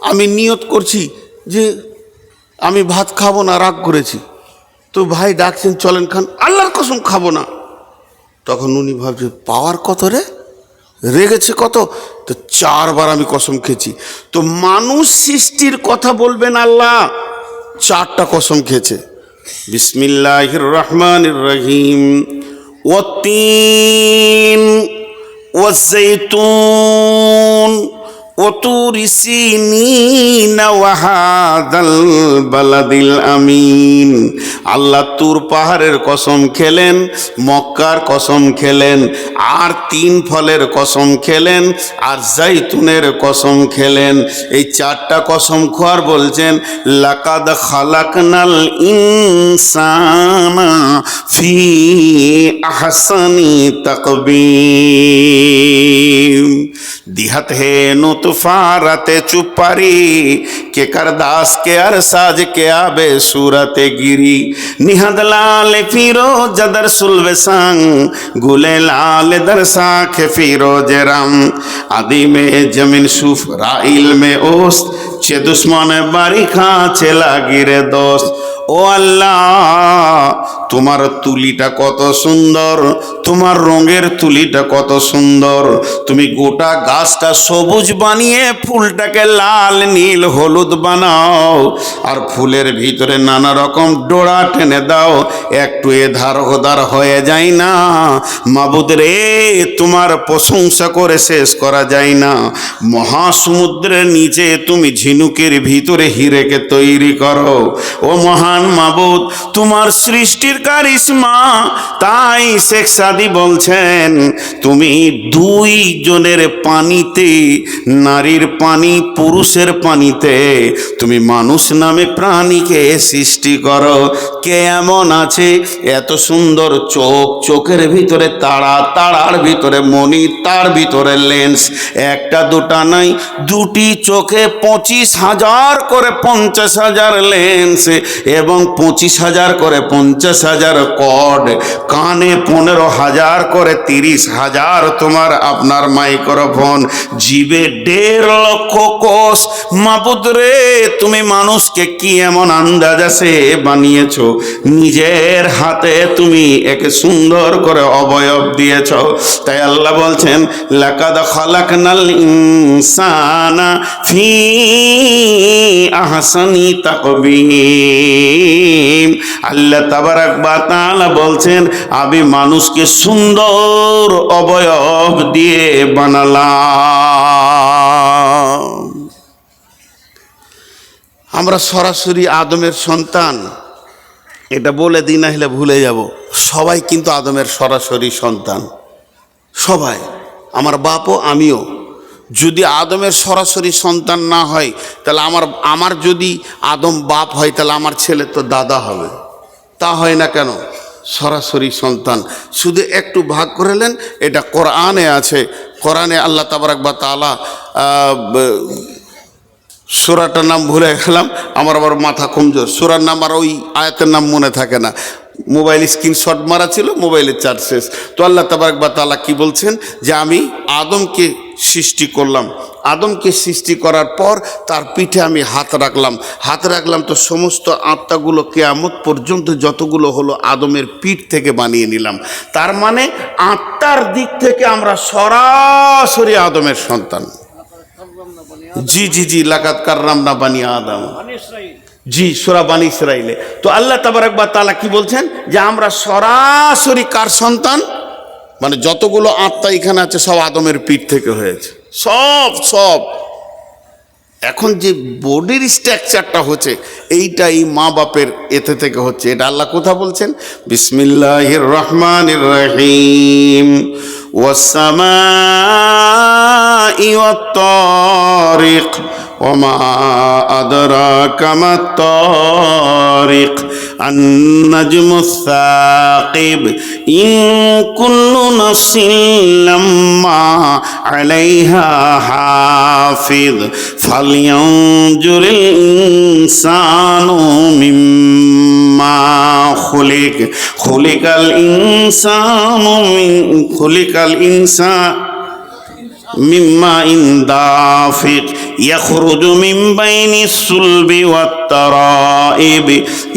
আমি নিয়ত করছি যে আমি ভাত খাবো না, রাগ করেছি। তো ভাই ডাকছেন চলেন খান, আল্লাহর কসম খাবো না। তখন উনি ভাবছে পাওয়ার কত রে, রেগেছে কত। তো 4 বার আমি কসম খেয়েছি। তো মানুষ সৃষ্টির কথা বলবেন আল্লাহ, 4টা কসম খেয়েছে। বিসমিল্লাহির রহমানির রহিম, ওয়াত্তিন ওয়াজ্জাইতুন وطور سينين وهذا البلد الأمين। আল্লাহ তুর পাহাড়ের কসম খেলেন, মক্কার কসম খেলেন, আর 3 ফলের কসম খেলেন, আর জাইতুনের কসম খেলেন। এই 4টা কসম খোয়ার বলছেন লাকাদ খালাকনাল ইনসানা ফি আহসানি তাকবীম। दिहत है नुतफारते चुपारी के करदास के अरसाज के आबे सूरत गिरी निहद लाल फिरो जदर सुलवे संग गुले लाल दर साख फिरो जरम आदि में जमीन सुफ राइल में ओस्त चे दुश्मन बारी खा चला गिरे दोस्त। ও আল্লাহ, তোমার তুলিটা কত সুন্দর, তোমার রঙের তুলিটা কত সুন্দর। তুমি গোটা গাছটা সবুজ বানিয়ে ফুলটাকে লাল নীল হলুদ বানাও, আর ফুলের ভিতরে নানা রকম ডোরা টেনে দাও, একটু এধার ওধার হয়ে যায় না। মাবুদ রে, তোমার প্রশংসা করে শেষ করা যায় না। মহাসমুদ্রের নিচে তুমি ঝিনুকের ভিতরে হিরেকে তৈরি করো। ও মহান মাবুদ, তোমার সৃষ্টির কারিশমা। তাই শেখ সাদি বলছেন তুমি 2 জনের পানিতে, নারীর পানি পুরুষের পানিতে, তুমি মানুষ নামে প্রাণীকে সৃষ্টি করো। কে এমন আছে এত সুন্দর চোখ, চোখের ভিতরে তারা, তারার ভিতরে মণি, তার ভিতরে লেন্স, একটা দুটা নাই, 2টি চোখে 25,000 করে 50,000 লেন্স, এবং 25,000 করে 50,000 কর্ড, কানে 15,000 করে 30,000 তোমার আপনার মাইক্রোফোন, জিভে 1.5 লক্ষ কোষ। মাবুদ রে, তুমি মানুষকে কি এমন আন্দাজে বানিয়েছো, নিজের হাতে তুমি একে সুন্দর করে অবয়ব দিয়েছ। তাই আল্লাহ বলছেন লাকাদ খালাকনাল ইনসানা ফি আহসানি তাকবীম। আল্লাহ তাবারাক ওয়া তাআলা বলছেন আমি মানুষকে সুন্দর অবয়ব দিয়ে বানালাম। আমরা সরাসরি আদমের সন্তান, এটা বলে দিই না হলে ভুলে যাব। সবাই কিন্তু আদমের সরাসরি সন্তান, সবাই, আমার বাপও আমিও। যদি আদমের সরাসরি সন্তান না হয় তাহলে আমার যদি আদম বাপ হয় তাহলে আমার ছেলে তো দাদা হবে। তা হয় না কেন? সরাসরি সন্তান। শুধু একটু ভাগ করেলেন, এটা কোরআনে আছে। কোরআনে আল্লাহ তাবারাক ওয়া তাআলা, সূরাটার নাম ভুলে গেলাম, আমার আবার মাথা কমজোর, সূরার নাম আর ওই আয়াতের নাম মনে থাকে না। মোবাইল স্ক্রিনশট মারা ছিল, মোবাইলের চার্জ শেষ। তো আল্লাহ তাবারাক ওয়া তাআলা কি বলছেন যে আমি আদমকে সৃষ্টি করলাম, আদমকে সৃষ্টি করার পর তার পিঠে আমি হাত রাখলাম, তো সমস্ত আত্মাগুলো কিয়ামত পর্যন্ত যতগুলো হলো আদমের পিঠ থেকে বানিয়ে নিলাম। তার মানে আত্মার দিক থেকে আমরা সরাসরি আদমের সন্তান। জি জি জি, লাকাদ কাররামনা বানি আদম। জি, সূরা বানী ইসরাঈলে। তো আল্লাহ তাবারক ওয়া তাআলা কি বলছেন যে আমরা সরাসরি কার সন্তান, মানে যতগুলো আত্মা এখানে আছে সব আদমের পিঠ থেকে হয়েছে, সব। এখন যে বডির স্ট্রাকচারটা হচ্ছে এইটা এই মা বাপের এতে থেকে হচ্ছে। এটা আল্লাহ কোথা বলছেন? বিসমিল্লাহির রহমানির রহিম, ওয়াস সামাই ওয়াত তারিক ওমা আদরাকা মাত তারিক আন-নাজমুস সাকিব ইন কুল্লু নাফসিন লাম্মা আলাইহা হাফিজ ফালইয়ানজুরিল ইনসানু মিম্মা খুলিকাল ইনসান মিম্মা ইন দাফিক ইয়াখরুজু মিন বাইনিস সুলবি ওয়াত তারাইব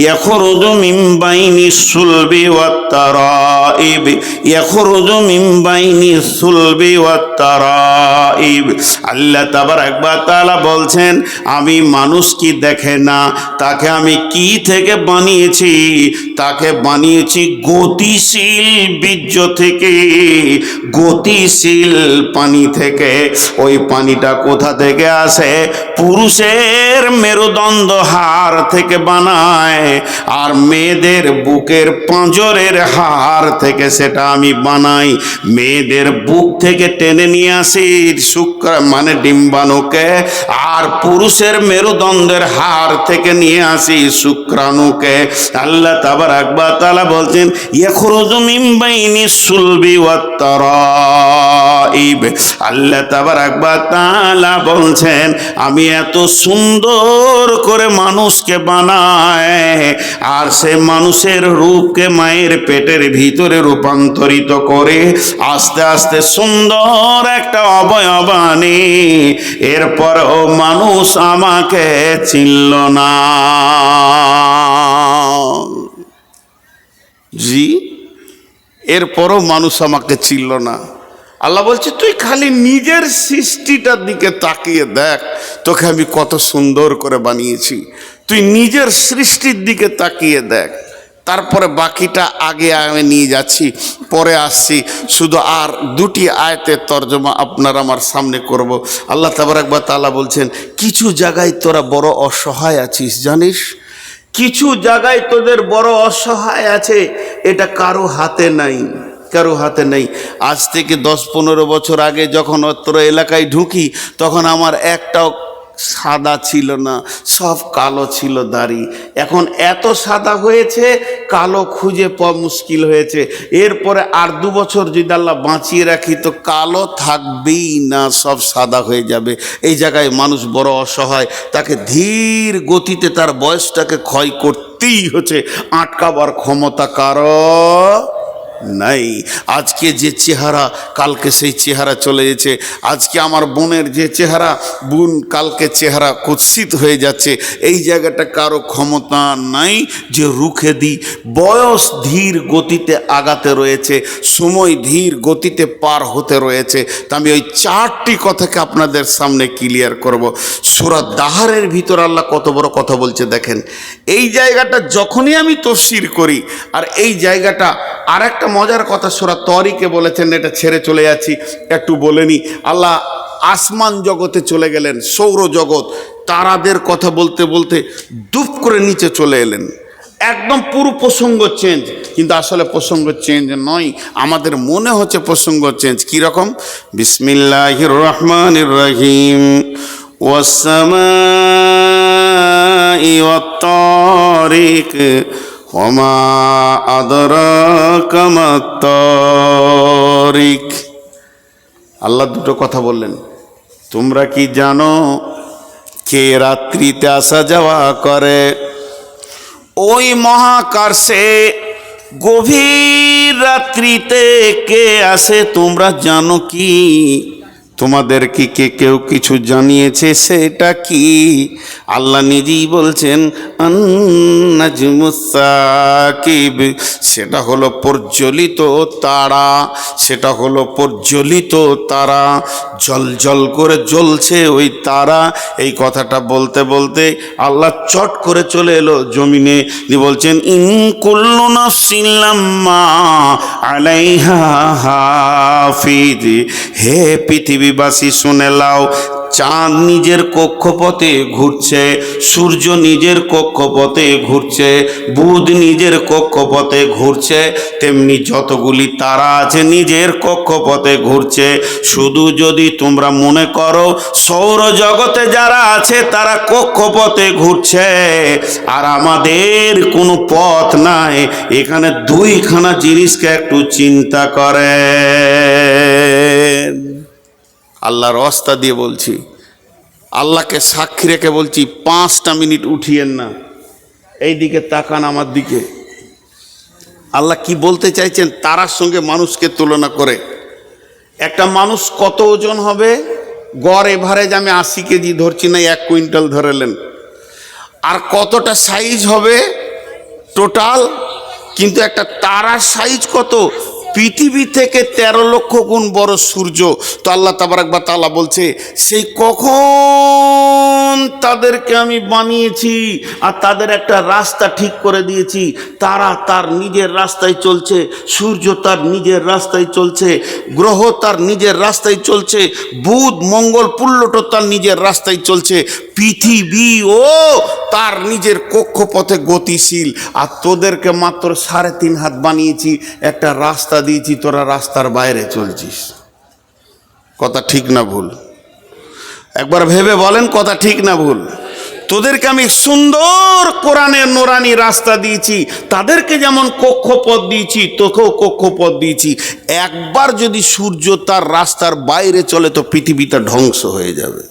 ইয়াখরুজু মিন বাইনিস সুলবি ওয়াত তারাইব ইয়াখরুজু মিন বাইনিস সুলবি ওয়াত তারাইব। আল্লাহ তাবারক ওয়া তাআলা বলছেন আমি মানুষ কি দেখে না, তাকে আমি কি থেকে বানিয়েছি? তাকে বানিয়েছি গতিশীল বীর্য থেকে, গতিশীল পানি থেকে। ওই পানিটা কোথা থেকে আসে? পুরুষের মেরুদণ্ড হাড় থেকে বানায়, আর মেয়েদের বুকের পাঁজরের হাড় থেকে সেটা আমি বানাই। মেয়েদের বুক থেকে টেনে নিয়ে আসি শুক্র মানে ডিম্বাণুকে, আর পুরুষের মেরুদণ্ডের হাড় থেকে নিয়ে আসি শুক্রাণুকে। আল্লাহ তাবারক ওয়া তাআলা বলছেন ইয়াখরুজু মিন বাইনিস সুলবি ওয়াত তারাইব। আল্লাহ তাবারক ওয়া তাআলা বলছেন আমি এত সুন্দর করে মানুষকে বানাই, আর সে মানুষের রূপকে মায়ের পেটের ভিতরে রূপান্তরিত করে আস্তে আস্তে সুন্দর একটা অবয়ব আনে। এরপরও মানুষ আমাকে চিনল না। জি, এরপরও মানুষ আমাকে চিনল না। আল্লাহ বলছে তুই খালি নিজের সৃষ্টিটার দিকে তাকিয়ে দেখ, তোকে আমি কত সুন্দর করে বানিয়েছি। তুই নিজের সৃষ্টির দিকে তাকিয়ে দেখ, তারপরে বাকিটা আগে আমি নিয়ে যাচ্ছি, পরে আসছি। শুধু আর দুটি আয়াতের তর্জমা আপনার আমার সামনে করব। আল্লাহ তাবারক ওয়া তাআলা বলছেন কিছু জায়গায় তোরা বড় অসহায় আছিস জানিস, কিছু জায়গায় তোদের বড় অসহায় আছে, এটা কারো হাতে নাই, কারো হাতে নেই। আজ থেকে 10-15 বছর আগে যখন অত্র এলাকায় ঢুকি তখন আমার একটাও সাদা ছিল না, সব কালো ছিল দাড়ি। এখন এত সাদা হয়েছে কালো খুঁজে পাওয়া মুশকিল হয়েছে। এরপরে আর 2 বছর যদি আল্লাহ বাঁচিয়ে রাখি তো কালো থাকবেই না, সব সাদা হয়ে যাবে। এই জায়গায় মানুষ বড় অসহায়, তাকে ধীর গতিতে তার বয়সটাকে ক্ষয় করতেই হচ্ছে, আটকাবার ক্ষমতা কারো নাই। আজকে যে চেহারা কালকে সেই চেহারা চলে যাচ্ছে। আজকে আমার বোনের যে চেহারা, বোন কালকে চেহারা কুৎসিত হয়ে যাচ্ছে। এই জায়গাটা কারো ক্ষমতা নাই যে রুখে দিই। বয়স ধীর গতিতে আগাতে রয়েছে, সময় ধীর গতিতে পার হতে রয়েছে। তা আমি ওই 4টি কথাকে আপনাদের সামনে ক্লিয়ার করব। সূরা দাহারের ভিতর আল্লাহ কত বড় কথা বলছে দেখেন। এই জায়গাটা যখনই আমি তাফসীর করি, আর এই জায়গাটা আর একটা মজার কথা সূরা তরিকে বলেছেন, এটা ছেড়ে চলে যাচ্ছি, একটু বলে নি। আল্লাহ আসমান জগতে চলে গেলেন, সৌরজগৎ, তারাদের কথা বলতে বলতে দুপ করে নিচে চলে এলেন। একদম পুরো প্রসঙ্গ চেঞ্জ, কিন্তু আসলে প্রসঙ্গ চেঞ্জ নয়, আমাদের মনে হচ্ছে প্রসঙ্গ চেঞ্জ। কীরকম? বিসমিল্লাহির রহমানির রহিম, ওয়াস সামাই ওয়াত তারিক ওমা আদরাকা মাত তারিক। আল্লাহ দুটো কথা বললেন। তোমরা কি জানো কে রাত্রিতে আসা যাওয়া করে? ওই মহাকাশে গভীর রাত্রিতে কে আসে তোমরা জানো কি? তোমাদের কি কেউ কিছু জানিয়েছে? সেটা কি? আল্লাহ নিজেই বলছেন আন-নাজমুস সাকিব, সেটা হলো প্রজ্বলিত তারা, সেটা হলো প্রজ্বলিত তারা, জল জল করে জ্বলছে ওই তারা। এই কথাটা বলতে বলতে আল্লাহ চট করে চলে এলো জমিনে, দিয়ে বলছেন ইন কুল্লু নাফসিন লাম্মা আলাইহা হাফিজ। হে পৃথিবীবাসী শুনে লাও, চাঁদ নিজের কক্ষপথে ঘুরছে, সূর্য নিজের কক্ষপথে ঘুরছে, বুধ নিজের কক্ষপথে ঘুরছে, তেমনি যতগুলি তারা আছে নিজের কক্ষপথে ঘুরছে। শুধু যদি তোমরা মনে করো সৌরজগতে যারা আছে তারা কক্ষপথে ঘুরছে আর আমাদের কোনো পথ নাই, এখানে দুইখানা জিনিসকে একটু চিন্তা করে। আল্লাহর রাস্তা দিয়ে বলছি, আল্লাহকে সাক্ষী রেখে বলছি, 5টা মিনিট উঠিয়েন না, এই দিকে তাকান আমার দিকে। আল্লাহ কি বলতে চাইছেন তারার সঙ্গে মানুষকে তুলনা করে? একটা মানুষ কত ওজন হবে? গড় এভারেজ আমি 80 কেজি ধরছি না, 1 কুইন্টাল ধরেলেন। আর কতটা সাইজ হবে টোটাল? কিন্তু একটা তারার সাইজ কত? পৃথিবী থেকে 13 লক্ষ গুণ বড় সূর্য। তো আল্লাহ তাবারাক ওয়া তাআলা বলছে সেই কখন তাদেরকে আমি বানিয়েছি আর তাদের একটা রাস্তা ঠিক করে দিয়েছি। তারা তার নিজের রাস্তায় চলছে, সূর্য তার নিজের রাস্তায় চলছে, গ্রহ তার নিজের রাস্তায় চলছে, বুধ মঙ্গল প্লুটো তার নিজের রাস্তায় চলছে, পৃথিবীও তার নিজের কক্ষপথে গতিশীল। আর তোদেরকে মাত্র 3.5 হাত বানিয়েছি, একটা রাস্তা দিয়েছি, তোরা রাস্তার বাইরে চলছিস। কথা ঠিক না ভুল? একবার ভেবে বলেন কথা ঠিক না ভুল? তোদেরকে আমি সুন্দর কোরআনের নুরানি রাস্তা দিয়েছি, তাদেরকে যেমন কক্ষপথ দিয়েছি তোকেও কক্ষপথ দিয়েছি। একবার যদি সূর্য তার রাস্তার বাইরে চলে তো পৃথিবীটা ধ্বংস হয়ে যাবে।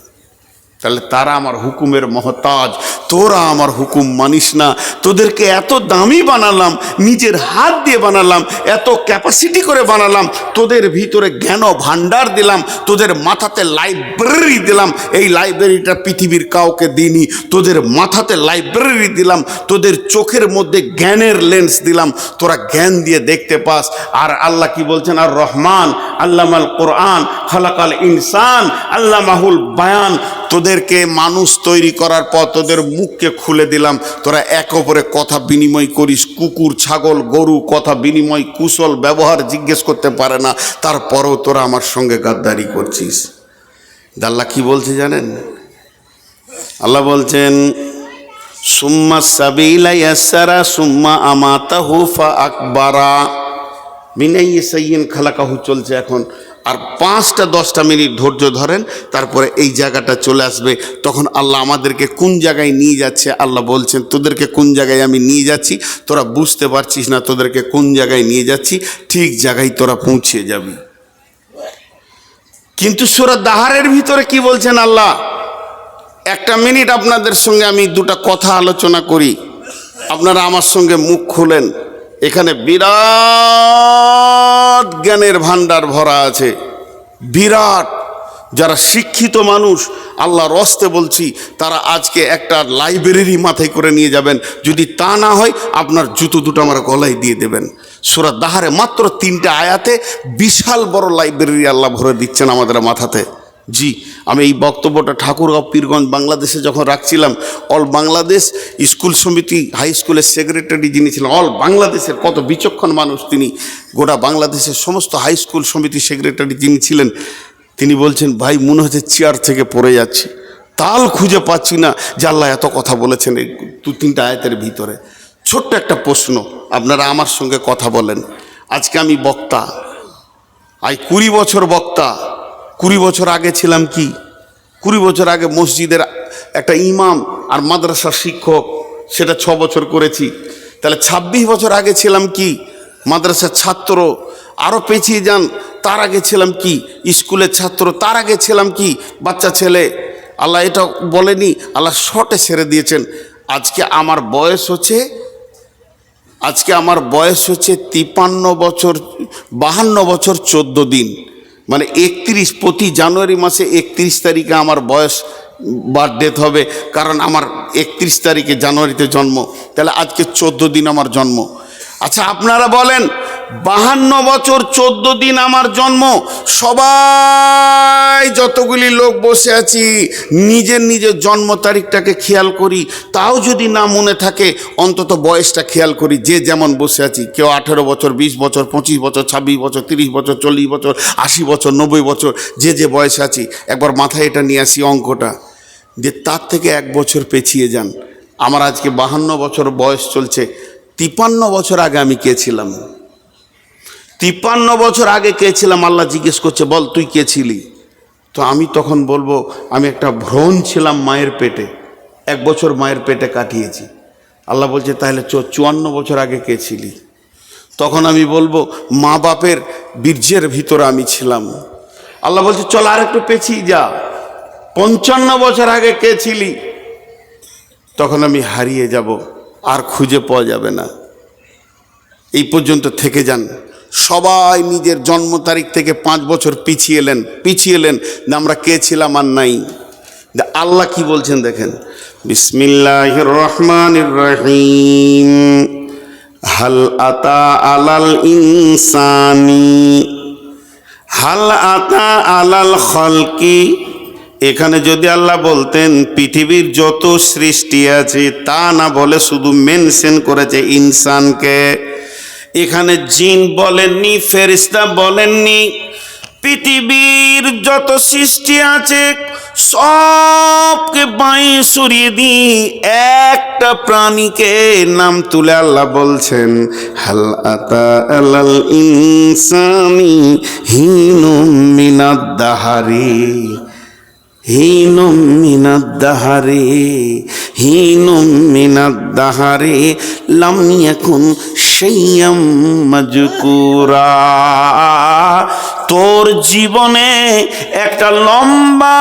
তাহলে তারা আমার হুকুমের মহতাজ, তোরা আমার হুকুম মানিস না। তোদেরকে এত দামি বানালাম, নিজের হাত দিয়ে বানালাম, এত ক্যাপাসিটি করে বানালাম, তোদের ভিতরে জ্ঞান ভাণ্ডার দিলাম, তোদের মাথাতে লাইব্রেরি দিলাম, এই লাইব্রেরিটা পৃথিবীর কাউকে দিইনি। তোদের মাথাতে লাইব্রেরি দিলাম, তোদের চোখের মধ্যে জ্ঞানের লেন্স দিলাম, তোরা জ্ঞান দিয়ে দেখতে পাস। আর আল্লাহ কি বলছেন? আর রহমান আল্লামাল কোরআন খালাকাল ইনসান আল্লামাহুল বায়ান। তোদেরকে মানুষ তৈরি করার পর তোদের মুখকে খুলে দিলাম, তোরা এক অপরে কথা বিনিময় করিস। কুকুর ছাগল গরু কথা বিনিময় কুশল ব্যবহার জিজ্ঞেস করতে পারে না, তারপরও তোরা আমার সঙ্গে গাদ্দারি করছিস। আল্লাহ কি বলছে জানেন? আল্লাহ বলছেন সুম্মা সাবিলা ইয়াসসারা সুম্মা আমাতাহু ফা আকবারা মিনাই সাইয়িন খালাকাহু চলছে এখন। আর 5টা-10টা মিনিট ধৈর্য ধরেন, তারপরে এই জায়গাটা চলে আসবে। তখন আল্লাহ আমাদেরকে কোন জায়গায় নিয়ে যাচ্ছে আল্লাহ বলছেন, তোদেরকে কোন জায়গায় আমি নিয়ে যাচ্ছি তোরা বুঝতে পারছিস না, তোদেরকে কোন জায়গায় নিয়ে যাচ্ছি ঠিক জায়গায় তোরা পৌঁছে যাবি। কিন্তু সূরা দাহারের ভিতরে কি বলছেন আল্লাহ? 1টা মিনিট আপনাদের সঙ্গে আমি 2টা কথা আলোচনা করি, আপনারা আমার সঙ্গে মুখ খুলেন। এখানে বিরাট জ্ঞানের ভান্ডার ভরা আছে, বিরাট। যারা শিক্ষিত মানুষ আল্লাহর রাস্তে বলছি, তারা আজকে একটা লাইব্রেরি মাথায় করে নিয়ে যাবেন। যদি তা না হয় আপনার জুতো দুটো আমার গলায় দিয়ে দেবেন। সূরা দাহারে মাত্র 3টে আয়াতে বিশাল বড় লাইব্রেরি আল্লাহ ভরে দিচ্ছেন আমাদের মাথাতে। জি, আমি এই বক্তব্যটা ঠাকুরগাঁও পীরগঞ্জ বাংলাদেশে যখন রাখছিলাম, অল বাংলাদেশ স্কুল সমিতি হাই স্কুলের সেক্রেটারি যিনি ছিলেন, অল বাংলাদেশের কত বিচক্ষণ মানুষ তিনি, গোটা বাংলাদেশের সমস্ত হাই স্কুল সমিতি সেক্রেটারি যিনি ছিলেন, তিনি বলছেন ভাই মনে হচ্ছে চেয়ার থেকে পড়ে যাচ্ছি, তাল খুঁজে পাচ্ছি না যে আল্লাহ এত কথা বলেছেন এই 2-3টা আয়াতের ভিতরে। ছোট্ট একটা প্রশ্ন, আপনারা আমার সঙ্গে কথা বলেন। আজকে আমি বক্তা, 20 বছর বক্তা। 20 বছর আগে ছিলাম কি? 20 বছর আগে মসজিদের একটা ইমাম আর মাদ্রাসার শিক্ষক, সেটা 6 বছর করেছি। তাহলে 26 বছর আগে ছিলাম কি? মাদ্রাসার ছাত্র। আরও পেছিয়ে যান, তার আগে ছিলাম কি? স্কুলের ছাত্র। তার আগে ছিলাম কি? বাচ্চা ছেলে। আল্লাহ এটা বলেনি, আল্লাহ শর্টে ছেড়ে দিয়েছেন। আজকে আমার বয়স হচ্ছে 53 বছর 52 বছর 14 দিন। মানে 31 প্রতি জানুয়ারি মাসে 31 তারিখে আমার বয়স বার্থডে হবে, কারণ আমার 31 তারিখে জানুয়ারিতে জন্ম, তাহলে আজকে 14 দিন আমার জন্ম। আচ্ছা আপনারা বলেন, 52 বছর 14 দিন আমার জন্ম, সবাই যতগুলি লোক বসে আছি নিজের নিজের জন্ম তারিখটাকে খেয়াল করি, তাও যদি না মনে থাকে অন্তত বয়সটা খেয়াল করি। যে যেমন বসে আছি, কেউ 18 বছর, 20 বছর, 25 বছর, 26 বছর, 30 বছর, 40 বছর, 80 বছর, 90 বছর, যে যে বয়সে আছি একবার মাথায় এটা নিয়ে আসি অঙ্কটা, যে তার থেকে 1 বছর পেছিয়ে যান। আমার আজকে 52 বছর বয়স চলছে। 53 বছর আগে আমি কে ছিলাম? 53 বছর আগে কে ছিলাম? আল্লাহ জিজ্ঞেস করছে, বল তুই কে ছিলি? তো আমি তখন বলবো, আমি একটা ভ্রূণ ছিলাম মায়ের পেটে, 1 বছর মায়ের পেটে কাটিয়েছি। আল্লাহ বলছে, তাহলে 54 বছর আগে কে ছিলি? তখন আমি বলবো, মা বাপের বীর্যের ভিতরে আমি ছিলাম। আল্লাহ বলছে, চল আর একটু পেছিয়ে যা, 55 বছর আগে কে ছিলি? তখন আমি হারিয়ে যাব, আর খুঁজে পাওয়া যাবে না। এই পর্যন্ত থেকে যান। সবাই নিজের জন্ম তারিখ থেকে 5 বছর পিছিয়ে এলেন না আমরা কে ছিলাম আর নাই। আল্লাহ কি বলছেন দেখেন, বিসমিল্লাহির রহমানির রহিম, হাল আতা আলাল ইনসানি, হাল আতা আলাল খলকি। এখানে যদি আল্লাহ বলতেন পৃথিবীর যত সৃষ্টি আছে, তা না বলে শুধু মেনশন করেছে ইনসানকে। এখানে জিন বলেননি, ফেরেশতা বলেননি। পৃথিবীর যত সৃষ্টি আছে সবকে বাঁয়ে সরিয়ে দিয়ে একটা প্রাণীকে নাম তুলে আল্লাহ বলছেন, হাল আতা আলাল ইনসানি হিনুম মিনাদ দাহারি, হিনুম মিনাদ দাহারি, হিনুম মিনাদ দাহারি লাম ইয়াকুন শাইয়াম মাজকুরা। তোর জীবনে একটা লম্বা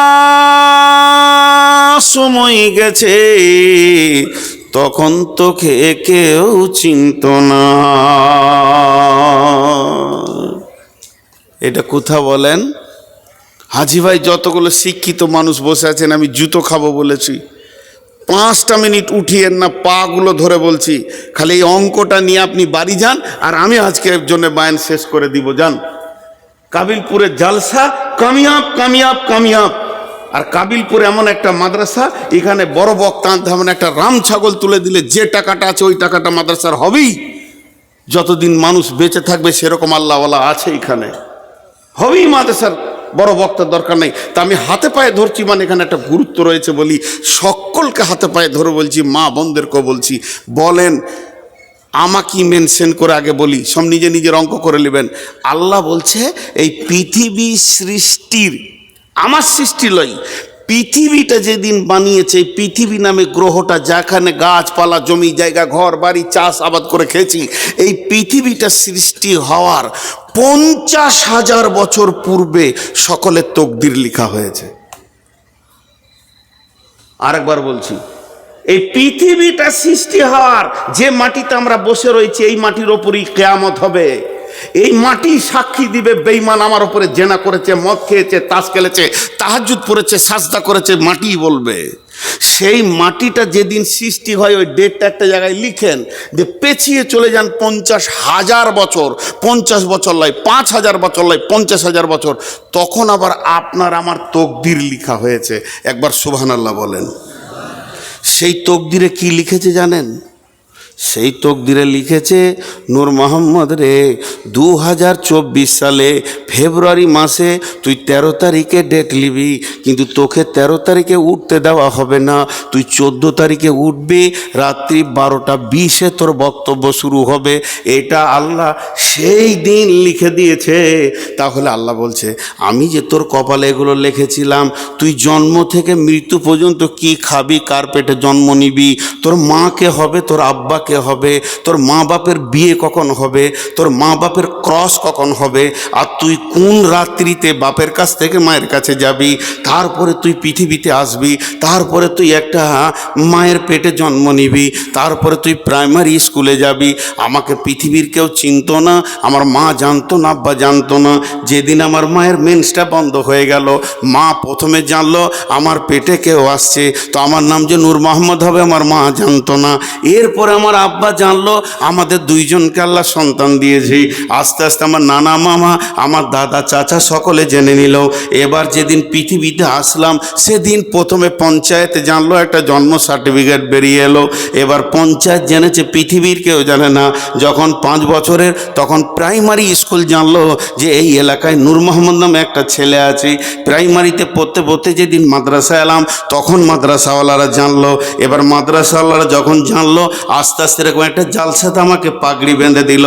সময় গেছে, তখন তোকে কেউ চিনত না। এটা কোথা বলেন? হাজি ভাই, যতগুলো শিক্ষিত মানুষ বসে আছেন, আমি জুতো খাবো বলেছি, 5টা মিনিট উঠিয়েন না, পাগুলো ধরে বলছি, খালি এই অঙ্কটা নিয়ে আপনি বাড়ি যান, আর আমি আজকের জন্য বায়ান শেষ করে দিব। যান, কাবিলপুরের জালসা কামিয়াব কামিয়াব কামিয়াব। আর কাবিলপুরে এমন একটা মাদ্রাসা, এখানে বড় বক্তা আনতে হবে না, একটা রাম ছাগল তুলে দিলে যে টাকাটা আছে ওই টাকাটা মাদ্রাসার হবেই। যতদিন মানুষ বেঁচে থাকবে সেরকম আল্লাহওয়ালা আছে এখানে, হবেই। মাদ্রাসার বড় বক্তার দরকার নেই। তা আমি হাতে পায়ে ধরছি, মানে এখানে একটা গুরুত্ব রয়েছে বলি সকলকে হাতে পায়ে ধরে বলছি, মা বোনদেরকেও বলছি। বলেন আমাকে মেনশন করে আগে বলি, সব নিজে নিজের অঙ্ক করে নেবেন। আল্লাহ বলছে এই পৃথিবী সৃষ্টির, আমার সৃষ্টি লয়, পৃথিবীটা যেদিন বানিয়েছে, পৃথিবী নামে গ্রহটা, যেখানে গাছপালা, জমি জায়গা, ঘর বাড়ি, চাষ আবাদ করে খেয়েছি, এই পৃথিবীটা সৃষ্টি হওয়ার 50,000 বছর পূর্বে সকলের তকদির লেখা হয়েছে। আরেকবার বলছি, এই পৃথিবীটা সৃষ্টি হওয়ার, যে মাটিতে আমরা বসে রয়েছি এই মাটির ওপরই কিয়ামত হবে। এই মাটি সাক্ষী দিবে, বেঈমান আমার উপরে জেনা করেছে, মদ খেয়েছে, তাস খেলেছে, তাহাজ্জুদ পড়েছে, সাজদা করেছে, মাটিই বলবে। সেই মাটিটা যেদিন সৃষ্টি হয় ওই ডেটটা একটা জায়গায় লিখেন, যে পেছিয়ে চলে যান 50,000 বছর, 50 বছর লয়, 5,000 বছর লয়, 50,000 বছর, তখন আবার আপনার আমার তকদির লেখা হয়েছে। একবার সুবহানাল্লাহ বলেন। সেই তকদিরে কি লিখেছে জানেন? সেই তকদিরে লিখেছে, নূর মোহাম্মদ রে, 2024 সালে ফেব্রুয়ারি মাসে তুই 13 তারিখে ডেট নিবি, কিন্তু তোকে 13 তারিখে উঠতে দেওয়া হবে না, তুই 14 তারিখে উঠবি, রাত্রি 12:20 তোর বক্তব্য শুরু হবে। এটা আল্লাহ সেই দিন লিখে দিয়েছে। তাহলে আল্লাহ বলছে, আমি যে তোর কপালে এগুলো লিখেছিলাম, তুই জন্ম থেকে মৃত্যু পর্যন্ত কি খাবি, কার পেটে জন্ম নিবি, তোর মাকে হবে, তোর আব্বাকে কে হবে, তোর মা বাপের বিয়ে কখন হবে, তোর মা বাপের ক্রস কখন হবে, আর তুই কোন রাত্রিতে বাপের কাছ থেকে মায়ের কাছে যাবি, তারপরে তুই পৃথিবীতে আসবি, তারপরে তুই একটা মায়ের পেটে জন্ম নিবি, তারপরে তুই প্রাইমারি স্কুলে যাবি। আমাকে পৃথিবীর কেউ চিনতো না, আমার মা জানতো না, আব্বা জানতো না। যেদিন আমার মায়ের মেন্সটা বন্ধ হয়ে গেল, মা প্রথমে জানলো আমার পেটে কেউ আসছে, তো আমার নাম যে নূর মোহাম্মদ হবে আমার মা জানতো না। এরপরে আমার আব্বা জানলো আমাদের দুইজনকে আল্লাহ সন্তান দিয়েছে। আস্তে আস্তে আমার নানা মামা, আমার দাদা চাচা সকলে জেনে নিল। এবার যেদিন পৃথিবীতে আসলাম সেদিন প্রথমে পঞ্চায়েতে জানলো, একটা জন্ম সার্টিফিকেট বেরিয়ে এলো। এবার পঞ্চায়েত জেনেছে, পৃথিবীর কেউ জানে না। যখন 5 বছরের তখন প্রাইমারি স্কুল জানলো যে এই এলাকায় নূর মোহাম্মদ নামে একটা ছেলে আছে। প্রাইমারিতে পড়তে পড়তে যেদিন মাদ্রাসায় এলাম তখন মাদ্রাসাওয়ালারা জানলো। এবার মাদ্রাসাওয়ালারা যখন জানলো আস্তে আস্তে এরকম একটা জালসাতে আমাকে পাগড়ি বেঁধে দিল।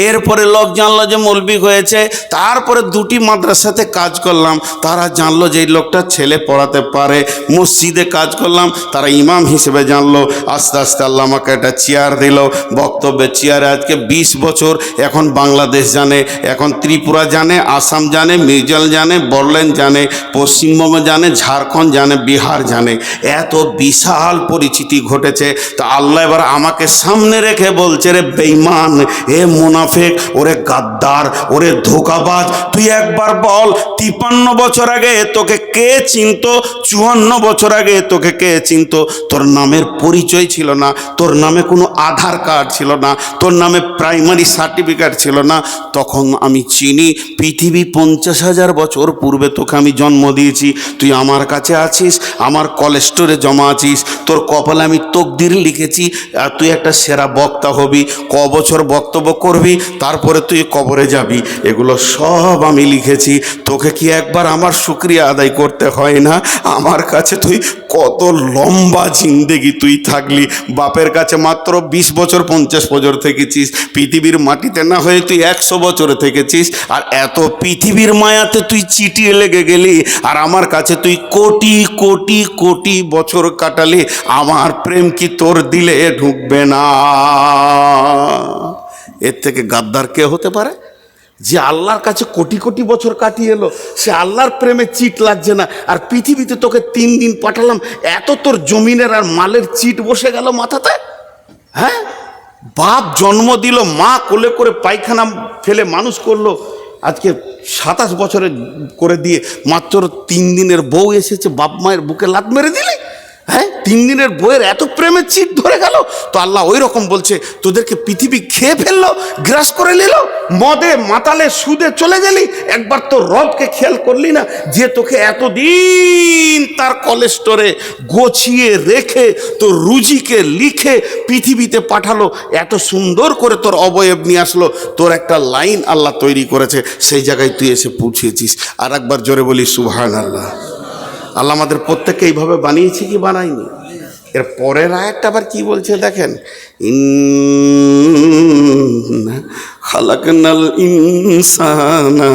এরপরে লোক জানলো যে মৌলবি হয়েছে। তারপরে 2টি মাদ্রাসাতে কাজ করলাম, তারা জানলো যে এই লোকটা ছেলে পড়াতে পারে। মসজিদে কাজ করলাম, তারা ইমাম হিসেবে জানলো। আস্তে আস্তে আল্লাহ আমাকে একটা চেয়ার দিল, বক্তব্যের চেয়ারে আজকে 20 বছর। এখন বাংলাদেশ জানে, এখন ত্রিপুরা জানে, আসাম জানে, মির্জাল জানে, বড়লেন্ড জানে, পশ্চিমবঙ্গ জানে, ঝাড়খণ্ড জানে, বিহার জানে। এত বিশাল পরিচিতি ঘটেছে। তা আল্লাহ এবার আমাকে সামনে রেখে বলছে, রে বেঈমান, এ মুনাফিক, ওরে গাদ্দার, ওরে ধোঁকাবাজ, তুই একবার বল 53 বছর আগে তোকে কে চিনতো, 54 বছর আগে তোকে কে চিনতো? তোর নামের পরিচয় ছিল না, তোর নামে কোনো আধার কার্ড ছিল না, তোর নামে প্রাইমারি সার্টিফিকেট ছিল না। তখন আমি চিনি পৃথিবী 50,000 বছর পূর্বে তোকে আমি জন্ম দিয়েছি। তুই আমার কাছে আছিস, আমার কলেস্টোরে জমা আছিস। তোর কপালে আমি তকদির লিখেছি আর তুই একটা সেরা বক্তা হবি, বছর বক্তব্য করবি, তারপরে তুই কবরে যাবি। এগুলো সব আমি লিখেছি। তোকে কি একবার আমার শুকরিয়া আদায় করতে হয় না? আমার কাছে তুই কত লম্বা জিন্দেগি তুই থাকলি। বাপের কাছে মাত্র 20 বছর 50 বছর থেকেছিস, পৃথিবীর মাটিতে না হয়ে তুই 100 বছরে থেকেছিস। আর এত পৃথিবীর মায়াতে তুই চিটিয়ে লেগে গেলি, আর আমার কাছে তুই কোটি কোটি কোটি বছর কাটালি। আমার প্রেম কি তোর দিলে ঢুকবে না? এর থেকে গাদ্দার কে হতে পারে? যে আল্লাহর কাছে কোটি কোটি বছর কাটিয়ে এলো, সে আল্লাহর প্রেমে চিট লাগছে না। আর পৃথিবীতে তোকে 3 দিন পাঠালাম, এত তোর জমিনের আর মালের চিট বসে গেল মাথাতে। হ্যাঁ, বাপ জন্ম দিল, মা কোলে করে পায়খানা ফেলে মানুষ করলো, আজকে 27 বছরে করে দিয়ে মাত্র 3 দিনের বউ এসেছে, বাপ মায়ের বুকে লাত মেরে দিলে। হ্যাঁ, 3 দিনের বইয়ের এত প্রেমের চিট ধরে গেল। তো আল্লাহ ওই রকম বলছে, তোদেরকে পৃথিবী খেয়ে ফেললো, গ্রাস করে নিল, মদে মাতালে সুদে চলে গেলি, একবার তো রবকে খেয়াল করলি না, যে তোকে এতদিন তার কলেস্টোরে গোছিয়ে রেখে তোর রুজিকে লিখে পৃথিবীতে পাঠালো, এত সুন্দর করে তোর অবয়ব নিয়ে আসলো, তোর একটা লাইন আল্লাহ তৈরি করেছে, সেই জায়গায় তুই এসে পৌঁছেছিস। আর একবার জোরে বলি সুবহানাল্লাহ। আল্লাহ আমাদের প্রত্যেককে এইভাবে বানিয়েছে কি বানায়নি? এর পরের আয়াতটা আবার কি বলছে দেখেন, ইন্না খালাকনাল ইনসানা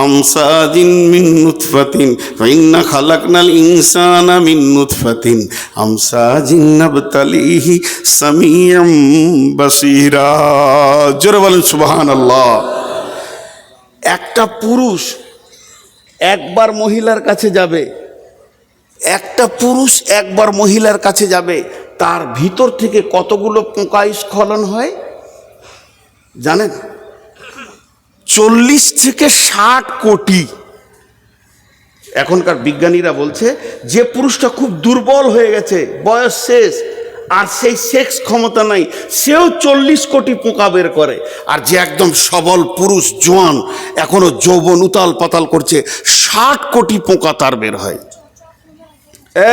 আমসাজিন মিন নুতফাতিন ফাইন্না খালাকনাল ইনসানা মিন নুতফাতিন আমসাজিন নাবতালিহি সামিয়াম বাসীরা। জোরে বলেন সুবহানাল্লাহ। একটা পুরুষ একবার মহিলার কাছে যাবে, একটা পুরুষ একবার মহিলার কাছে যাবে, তার ভিতর থেকে কতগুলো পোকা স্খলন হয় জানেন? 40 থেকে 60 কোটি। এখনকার বিজ্ঞানীরা বলছে যে পুরুষটা খুব দুর্বল হয়ে গেছে, বয়স শেষ, আর সেই সেক্স ক্ষমতা নাই, সেও 40 কোটি পোকা বের করে। আর যে একদম সবল পুরুষ, জোয়ান, এখনো যৌবন উতাল পাতাল করছে, 60 কোটি পোকা তার বের হয়।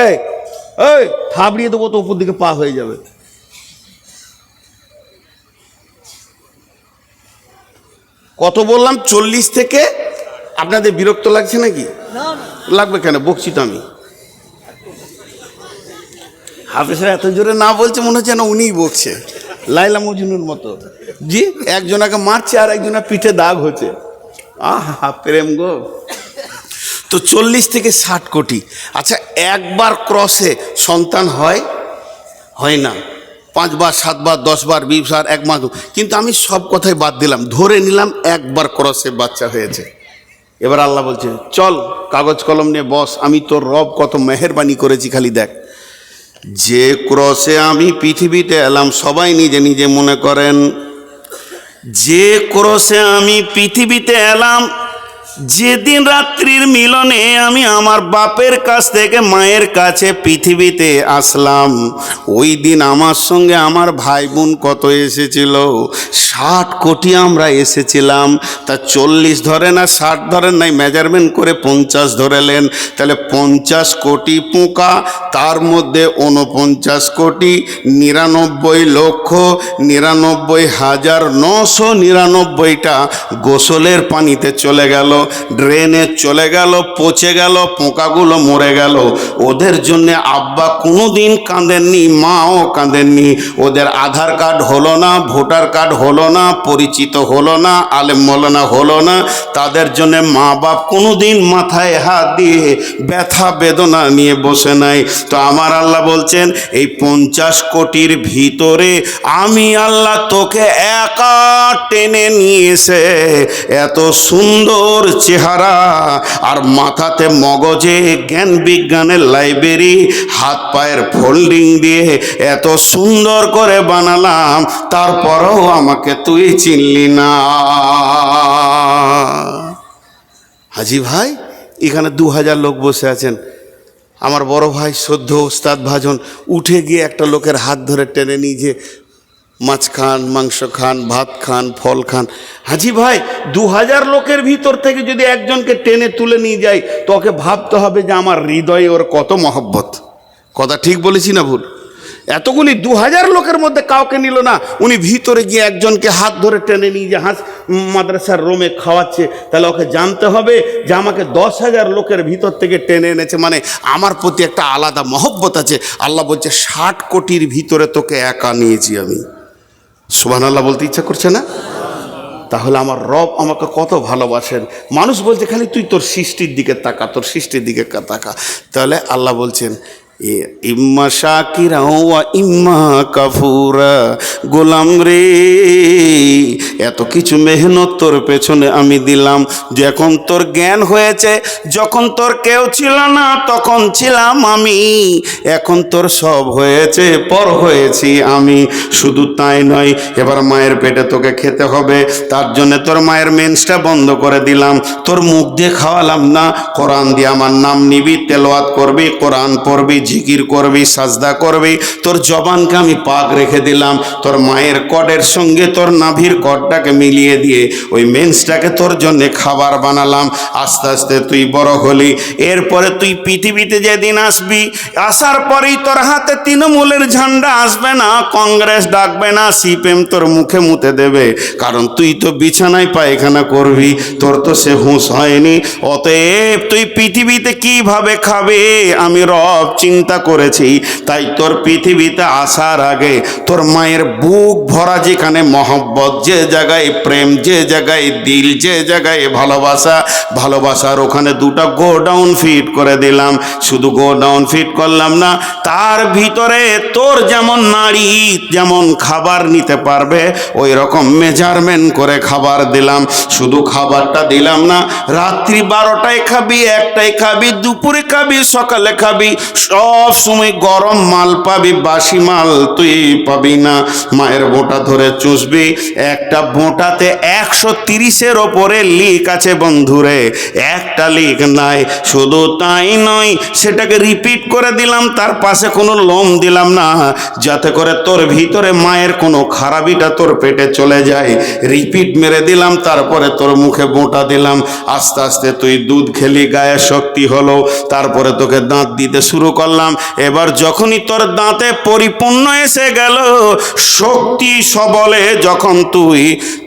এই এই থাবড়িয়ে দেবো তো উপর দিকে পা হয়ে যাবে। কত বললাম? 40 থেকে। আপনাদের বিরক্ত লাগছে নাকি? লাগবে কেন, বকছি তো আমি। হাফেজরা এত জোরে না বলছে, মনে হচ্ছে না উনিই বকছে, লাইলা মজনুর মতো। জি, একজনাকে মারছে আর একজনের পিঠে দাগ হচ্ছে। আহা প্রেম গো। তো 40 থেকে 60 কোটি। আচ্ছা, একবার ক্রসে সন্তান হয়? হয় না। 5 বার 7 বার 10 বার 20 বার 1 মাস, কিন্তু আমি সব কথাই বাদ দিলাম, ধরে নিলাম একবার ক্রসে বাচ্চা হয়েছে। এবার আল্লাহ বলছে চল কাগজ কলম নিয়ে বস, আমি তোর রব কত মেহেরবানি করেছি খালি দেখ। যে ক্রসে আমি পৃথিবীতে এলাম, সবাই নিজে নিজে মনে করেন, যে ক্রসে আমি পৃথিবীতে এলাম, যেদিন রাত্রির মিলনে আমি আমার বাপের কাছ থেকে মায়ের কাছে পৃথিবীতে আসলাম, ওই দিন আমার সঙ্গে আমার ভাই বোন কত এসেছিল? 60 কোটি আমরা এসেছিলাম। তা 40 ধরে না 60 ধরেন নাই, মেজারমেন্ট করে 50 ধরেলেন। তাহলে 50 কোটি পোকা, তার মধ্যে 49 কোটি 99,99,999টা গোসলের পানিতে চলে গেল, ড্রেনে চলে গেল, পচে গেল, পোকাগুলো মরে গেল। ওদের জন্য আব্বা কোনোদিন কাঁদেননি, মাও কাঁদেননি। ওদের আধার কার্ড হলো না, ভোটার কার্ড হলো না, পরিচিত হলো না, আলেম মৌলানা হলো না, তাদের জন্য মা বাপ কোনোদিন মাথায় হাত দিয়ে ব্যথা বেদনা নিয়ে বসে নাই। তো আমার আল্লাহ বলছেন এই 50 কোটির ভিতরে আমি আল্লাহ তোকে একা টেনে নিয়েছে, এত সুন্দর চেহারা, আর মাথাতে মগজে জ্ঞান বিজ্ঞানের লাইব্রেরি, হাত পায়ের ফোল্ডিং দিয়ে এত সুন্দর করে বানালাম, তারপরেও আমাকে তুই চিনলি না। হাজি ভাই, এখানে 2000 লোক বসে আছেন, আমার বড় ভাই সদ্য ওস্তাদ ভাজন উঠে গিয়ে একটা লোকের হাত ধরে টেনে নিয়ে যে মাছ খান, মাংস খান, ভাত খান, ফল খান। হাজি ভাই, 2000 লোকের ভিতর থেকে যদি একজনকে টেনে তুলে নিয়ে যায়, তোকে ভাবতে হবে যে আমার হৃদয়ে ওর কত মহব্বত। কথা ঠিক বলেছি না ভুল? এতগুলি 2000 লোকের মধ্যে কাউকে নিল না, উনি ভিতরে গিয়ে একজনকে হাত ধরে টেনে নিয়ে যে মাদ্রাসার রুমে খাওয়াচ্ছে, তাহলে ওকে জানতে হবে যে আমাকে 10,000 লোকের ভিতর থেকে টেনে এনেছে, মানে আমার প্রতি একটা আলাদা মহব্বত আছে। আল্লাহ বলছে 60 কোটির ভিতরে তোকে একা নিয়েছি আমি। সুবহানাল্লাহ বলতে ইচ্ছা করছে না? তাহলে আমার রব আমাকে কত ভালোবাসেন। মানুষ বলছে খালি তুই তোর সৃষ্টির দিকে তাকা, তোর সৃষ্টির দিকে তাকা। তাহলে আল্লাহ বলছেন ইম্মা শাকিরা ওয়া ইম্মা কাফুরা, গোলাম রে এত কিছু মেহনত তোর পেছনে আমি দিলাম, যখন তোর জ্ঞান হয়েছে, যখন তোর কেউ ছিল না তখন ছিলাম আমি, এখন তোর সব হয়েছে, পর হয়েছি আমি। শুধু তাই নয়, এবার মায়ের পেটে তোকে খেতে হবে, তার জন্য তোর মায়ের মেন্সটা বন্ধ করে দিলাম, তোর মুখ দিয়ে খাওয়ালাম না, কোরআন দিয়ে আমার নাম নিবি, তেলাওয়াত করবি, কোরআন পড়বি, জিকির করবি, সাজদা করবি, তোর জবানকে আমি পাক রেখে দিলাম। তোর মায়ের কডের সঙ্গে তোর নাভির কডটাকে মিলিয়ে দিয়ে ওই মেন্সটাকে তোর জন্য খাবার বানালাম। আস্তে আস্তে তুই বড় হলি, এরপরে তুই পৃথিবীতে যেদিন আসবি, আসার পরেই তোর হাতে তৃণমূলের ঝান্ডা আসবে না, কংগ্রেস ডাকবে না, সিপিএম তোর মুখে মুতে দেবে, কারণ তুই তো বিছানায় পায়খানা করবি, তোর তো সে হুঁশ হয়নি। অতএব তুই পৃথিবীতে কিভাবে খাবে আমি রব চিন্তা করেছি। তাই তোর পৃথিবীতে আসার আগে তোর মায়ের বুক ভরা যেখানে মহব্বত, যে জায়গায় প্রেম, যে জায়গায় দিল, যে জায়গায় ভালোবাসার ওখানে 2টা গোডাউন ফিট করে দিলাম। শুধু গোডাউন ফিট করলাম না, তার ভিতরে তোর যেমন নারী যেমন খাবার নিতে পারবে ওই রকম মেজারমেন্ট করে খাবার দিলাম। শুধু খাবারটা দিলাম না, রাত্রি 12টায় খাবি, 1টায় খাবি, দুপুরে খাবি, সকালে খাবি, সব সময় গরম মাল পাবি, বাসি মাল তুই পাবি না। মায়ের বোঁটা ধরে চুষবি, একটা বোঁটাতে 130-এর ওপরে লিক আছে বন্ধুরে, একটা লিক নাই। শুধু তাই নয়, সেটাকে রিপিট করে দিলাম, তার পাশে কোনো লোম দিলাম না, যাতে করে তোর ভিতরে মায়ের কোনো খারাপিটা তোর পেটে চলে যায়। রিপিট মেরে দিলাম, তারপরে তোর মুখে বোঁটা দিলাম। আস্তে আস্তে তুই দুধ খেলি, গায়ে শক্তি হলো, তারপরে তোকে দাঁত দিতে শুরু করলাম। এবার যখনই তোর দাঁতে পরিপূর্ণ এসে গেল, শক্তি সবলে যখন তুই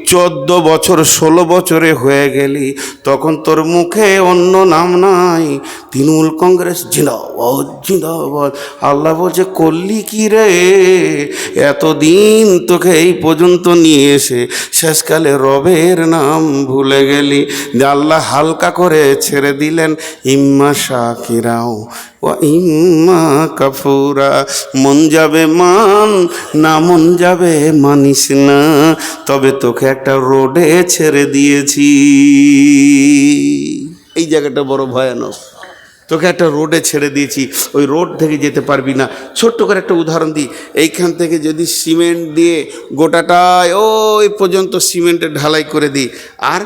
14 বছর 16 বছরে হয়ে গেলি, তখন তোর মুখে অন্য নাম নাই, তৃণমূল কংগ্রেস জিন্দাবাদ জিন্দাবাদ। আল্লাহ বলছে করলি কি রে, এতদিন তোকে এই পর্যন্ত নিয়ে এসে শেষকালে রবের নাম ভুলে গেলি। আল্লাহ হালকা করে ছেড়ে দিলেন, ইম্মা শাকিরাও ও ইম্মা কাফুরা। মন যাবে মান, না মন যাবে মানিস না, তবে তোকে একটা রোডে ছেড়ে দিয়েছি। এই জায়গাটা বড় ভয়ানক। তোকে একটা রোডে ছেড়ে দিয়েছি, ওই রোড থেকে যেতে পারবি না। ছোট্ট করে একটা উদাহরণ দিই, এইখান থেকে যদি সিমেন্ট দিয়ে গোটাটায় ওই পর্যন্ত সিমেন্টের ঢালাই করে দিই, আর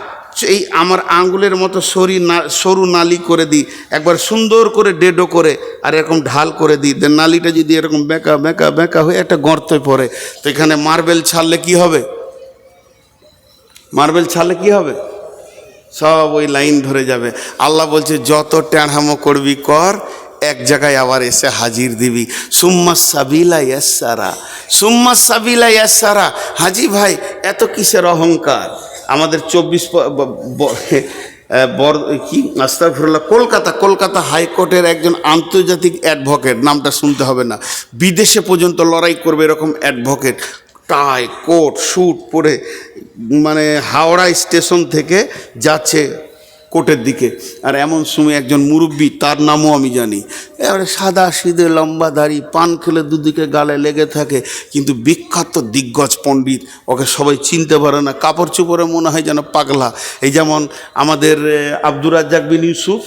এই আমার আঙ্গুলের মতো সরু নালি করে দিই, একবার সুন্দর করে ডেডো করে, আর এরকম ঢাল করে দিই, নালিটা যদি এরকম বেঁকা বেঁকা বেঁকা হয়ে একটা গর্তে পড়ে, তো এখানে মার্বেল ছাড়লে কি হবে? মার্বেল ছাড়লে কি হবে? সব ওই লাইন ধরে যাবে। আল্লাহ বলছে যত ট্যাঁড়ামো করবি কর, এক জায়গায় আবার এসে হাজির দিবি। সুম্মা সাবিলা ইয়াসসারা, সুম্মা সাবিলা ইয়াসসারা। হাজি ভাই এত কিসের অহংকার? আমাদের 24 কি আস্তাগফিরুল্লাহ, কলকাতা হাইকোর্টের একজন আন্তর্জাতিক অ্যাডভোকেট, নামটা শুনতে হবে না, বিদেশে পর্যন্ত লড়াই করবে এরকম অ্যাডভোকেট, টাই কোট স্যুট পরে, মানে হাওড়া স্টেশন থেকে যাচ্ছে কোর্টের দিকে, আর এমন সময় একজন মুরব্বী, তার নামও আমি জানি, এবারে সাদা সিধে লম্বা দাড়ি, পান খেলে দুদিকে গালে লেগে থাকে, কিন্তু বিখ্যাত দিগ্গজ পণ্ডিত, ওকে সবাই চিনতে পারে না, কাপড় চোপড়ে মনে হয় যেন পাগলা। এই যেমন আমাদের আব্দুর রাজ্জাক বিন ইউসুফ,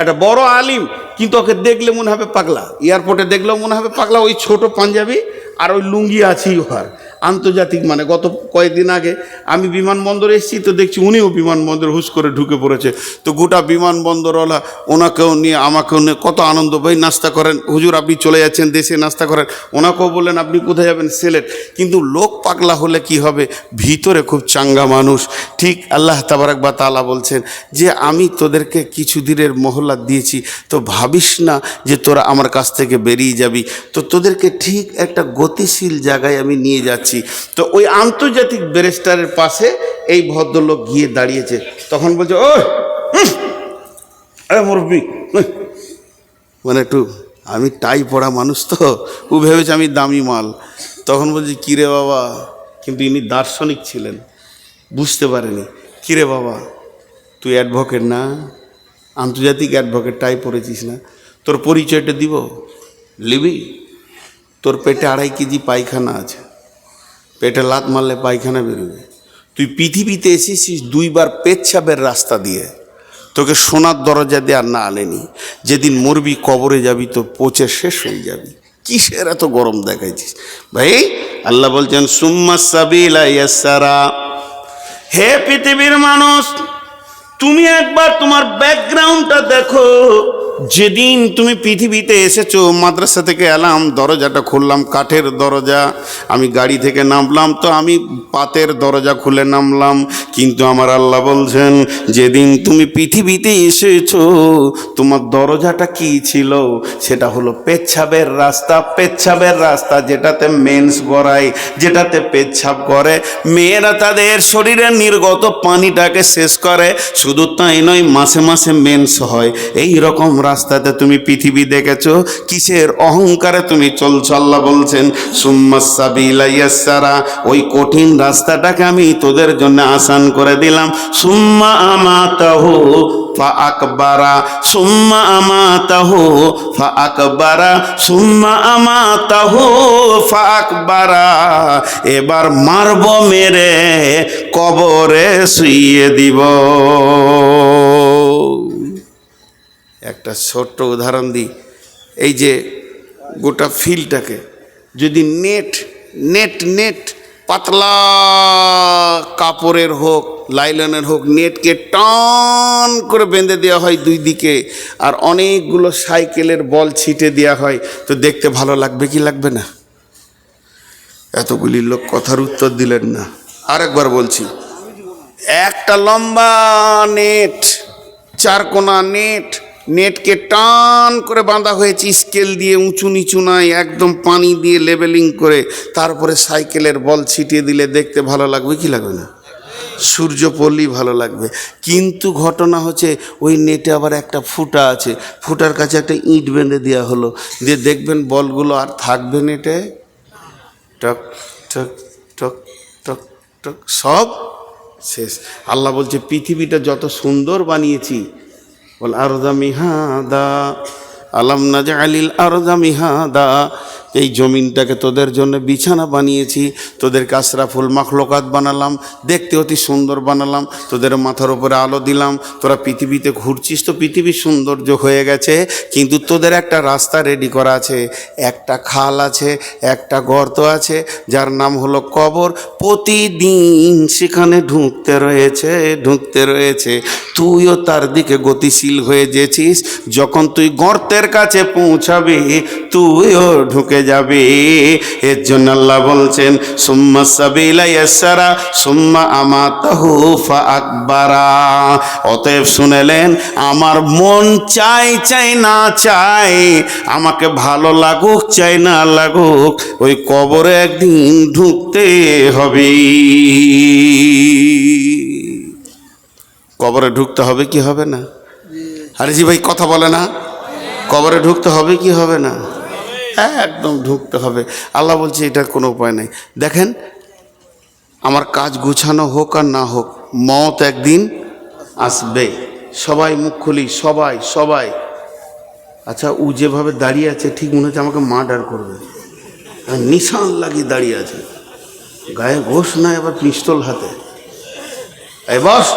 একটা বড় আলিম, কিন্তু ওকে দেখলে মনে হবে পাগলা, এয়ারপোর্টে দেখলেও মনে হবে পাগলা। ওই ছোট পাঞ্জাবি আর ওই লুঙ্গি আছেই ওর। আন্তর্জাতিক, মানে গত কয়েকদিন আগে আমি বিমানবন্দরে এসেছি, তো দেখছি উনিও বিমানবন্দরে হুশ করে ঢুকে পড়েছে। তো গোটা বিমানবন্দরওয়ালা ওনাকেও নিয়ে আমাকেও নিয়ে কত আনন্দ, ভাই নাস্তা করেন, হুজুর আপনি চলে যাচ্ছেন দেশে, নাস্তা করেন। ওনাকেও বললেন আপনি কোথায় যাবেন? সিলেট। কিন্তু লোক পাগলা হলে কি হবে, ভিতরে খুব চাঙ্গা মানুষ। ঠিক আল্লাহ তাবারাক ওয়া তাআলা বলছেন যে আমি তোদেরকে কিছু দিনের মহল্লাত দিয়েছি, তো ভাবিস না যে তোরা আমার কাছ থেকে বেরিয়ে যাবি, তো তোদেরকে ঠিক একটা গতিশীল জায়গায় আমি নিয়ে যাচ্ছি। তো ওই আন্তর্জাতিক ব্যারিস্টারের পাশে এই ভদ্রলোক গিয়ে দাঁড়িয়েছে, তখন বলছে ও মুরব্বি, মানে একটু, আমি টাই পড়া মানুষ, তো ও ভেবেছে আমি দামি মাল। তখন বলছি কিরে বাবা, কিন্তু ইনি দার্শনিক ছিলেন, বুঝতে পারেনি। কিরে বাবা তুই অ্যাডভোকেট না, আন্তর্জাতিক অ্যাডভোকেট, টাই পড়েছিস না, তোর পরিচয়টা দিব, লিবি? তোর পেটে 2.5 কেজি পায়খানা আছে, পেটে লাত মারলে পায়খানা বেরোবে। তুই পৃথিবীতে এসেছিস 2 বার পেচ্ছাবের রাস্তা দিয়ে, তোকে সোনার দরজা দিয়ে আর না আনেনি। যেদিন মরবি কবরে যাবি তো পচে শেষ হয়ে যাবি, কিসের এত গরম দেখাইছিস? ভাই আল্লাহ বলছেন সুম্মা সাবিলা ইয়াসসারা। হে পৃথিবীর মানুষ, তুমি একবার তোমার ব্যাকগ্রাউন্ডটা দেখো। যেদিন তুমি পৃথিবীতে এসেছো, মাদ্রাসা থেকে এলাম, দরজাটা খুললাম, কাঠের দরজা, আমি গাড়ি থেকে নামলাম তো আমি পাতের দরজা খুলে নামলাম। কিন্তু আমার আল্লাহ বলছেন যেদিন তুমি পৃথিবীতে এসেছো, তোমার দরজাটা কি ছিল? সেটা হলো পেচ্ছাবের রাস্তা। পেচ্ছাবের রাস্তা যেটাতে মেন্স গড়ায়, যেটাতে পেচ্ছাব করে, মেয়েরা তাদের শরীরের নির্গত পানিটাকে শেষ করে। শুধু তাই নয়, মাসে মাসে মেন্স হয়। এই রকম রাস্তাতে তুমি পৃথিবী দেখেছো, কিসের অহংকারে তুমি চলছো? আল্লাহ বলছেন সুম্মা সাবিলা ইয়াসসারা, ওই কঠিন রাস্তাটাকে আমি তোদের জন্য আসান করে দিলাম। সুম্মা আমাতাহু ফাআকবারা, সুম্মা আমাতাহু ফাআকবারা, সুম্মা আমাতাহু ফাআকবারা। এবার মারব, মেরে কবরে শুইয়ে দিব। একটা ছোট্ট উদাহরণ দিই, এই যে গোটা ফিল্ডটাকে যদি নেট পাতলা কাপড়ের হোক, লাইলনের হোক, নেটকে টান করে বেঁধে দেওয়া হয় 2 দিকে, আর অনেকগুলো সাইকেলের বল ছিটে দেওয়া হয়, তো দেখতে ভালো লাগবে কি লাগবে না? এতগুলি লোক কথার উত্তর দিলেন না। আরেকবার বলছি, একটা লম্বা নেট, 4 কোনা নেটকে টান করে বাঁধা হয়েছে স্কেল দিয়ে, উঁচু নিচু নাই, একদম পানি দিয়ে লেবেলিং করে, তারপরে সাইকেলের বল ছিটিয়ে দিলে দেখতে ভালো লাগবে কি লাগবে না? সূর্য পড়লেই ভালো লাগবে। কিন্তু ঘটনা হচ্ছে ওই নেটে আবার একটা ফুটা আছে, ফুটার কাছে একটা ইঁট বেঁধে দেওয়া হলো, দিয়ে দেখবেন বলগুলো আর থাকবে নেটে, টক টক টক টক টক সব শেষ। আল্লাহ বলছে পৃথিবীটা যত সুন্দর বানিয়েছি, বল আরদা মিহাদা আলাম নাজআলিল আরদা মিহাদা, এই জমিনটাকে তোদের জন্য বিছানা বানিয়েছি, তোদেরকে আশরাফুল মাখলুকাত বানালাম, দেখতে অতি সুন্দর বানালাম, তোদের মাথার উপরে আলো দিলাম, তোরা পৃথিবীতে ঘুরছিস তো পৃথিবী সৌন্দর্য হয়ে গেছে, কিন্তু তোদের একটা রাস্তা রেডি করা আছে, একটা খাল আছে, একটা গর্ত আছে, যার নাম হলো কবর। প্রতিদিন সেখানে ঢুকতে রয়েছে, তুইও তার দিকে গতিশীল হয়ে যেছিস। যখন তুই গর্তের কাছে পৌঁছাবি তুইও ঢুকে যাবে। এর জন্য আল্লাহ বলছেন সুম্মা সাবিলা ইয়াসসারা সুম্মা আমাতাহু ফাআকবারা। অতএব শুনেলেন, আমার মন চাই না চাই, আমাকে ভালো লাগুক চাই না লাগুক, ওই কবরে একদিন ঢুকতে হবে। কবরে ঢুকতে হবে কি হবে না? আরে জি ভাই কথা বলে না, কবরে ঢুকতে হবে কি হবে না? একদম ঢুকতে হবে। আল্লাহ বলছে এটার কোনো উপায় নেই। দেখেন, আমার কাজ গুছানো হোক আর না হোক, মত একদিন আসবে। সবাই মুখ খুলি, সবাই। আচ্ছা, ও যেভাবে দাঁড়িয়ে আছে ঠিক মনে হচ্ছে আমাকে মার্ডার করবে, নিশান লাগিয়ে দাঁড়িয়ে আছে, গায়ে ঘোষ না, এবার পিস্তল হাতে। এই বস,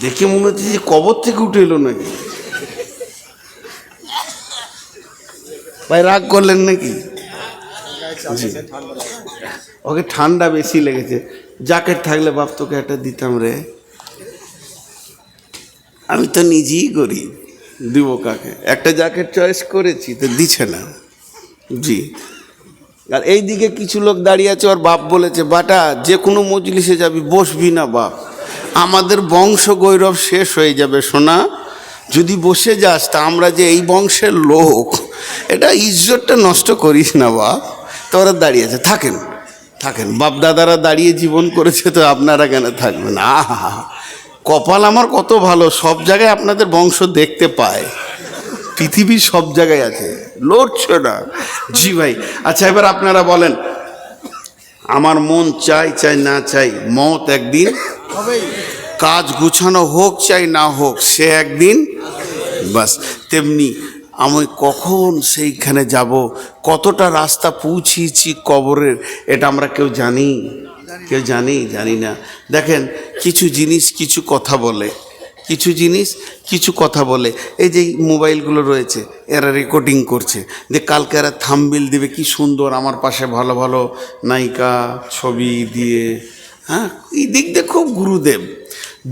দেখে মনে হচ্ছে যে কবর থেকে উঠে এলো নাকি। ভাই রাগ করলেন নাকি? ওকে ঠান্ডা বেশি লেগেছে, জ্যাকেট থাকলে বাপ তোকে একটা দিতাম রে, আমি তো নিজেই করি, দিব কাকে? একটা জ্যাকেট চয়েস করেছি তো দিচ্ছে না। জি, আর এই দিকে কিছু লোক দাঁড়িয়ে আছে, ওর বাপ বলেছে বাটা যে কোনো মজলিসে যাবি বসবি না বাপ, আমাদের বংশ গৌরব শেষ হয়ে যাবে সোনা, যদি বসে যাস তা আমরা যে এই বংশের লোক, এটা ইজ্জতটা নষ্ট করিস না বাপ। তো ওরা দাঁড়িয়েছে, থাকেন বাপ দাদারা দাঁড়িয়ে জীবন করেছে, তো আপনারা কেন থাকবেন? আহা, কপাল আমার কত ভালো, সব জায়গায় আপনাদের বংশ দেখতে পায়, পৃথিবীর সব জায়গায় আছে, লড়ছে না। জি ভাই, আচ্ছা এবার আপনারা বলেন, আমার মন চাই না চাই, মত একদিন হবেই, কাজ গুছানো হোক চাই না হোক, সে একদিন বাস। তেমনি আমি কখন সেইখানে যাব, কতটা রাস্তা পৌঁছিয়েছি কবরের, এটা আমরা কেউ জানি না। দেখেন, কিছু জিনিস কিছু কথা বলে, এই যে মোবাইলগুলো রয়েছে এরা রেকর্ডিং করছে, যে কালকে এরা থাম্বনেল দিবে কি সুন্দর, আমার পাশে ভালো ভালো নায়িকা ছবি দিয়ে, হ্যাঁ, এই দিক দিয়ে খুব গুরুদেব।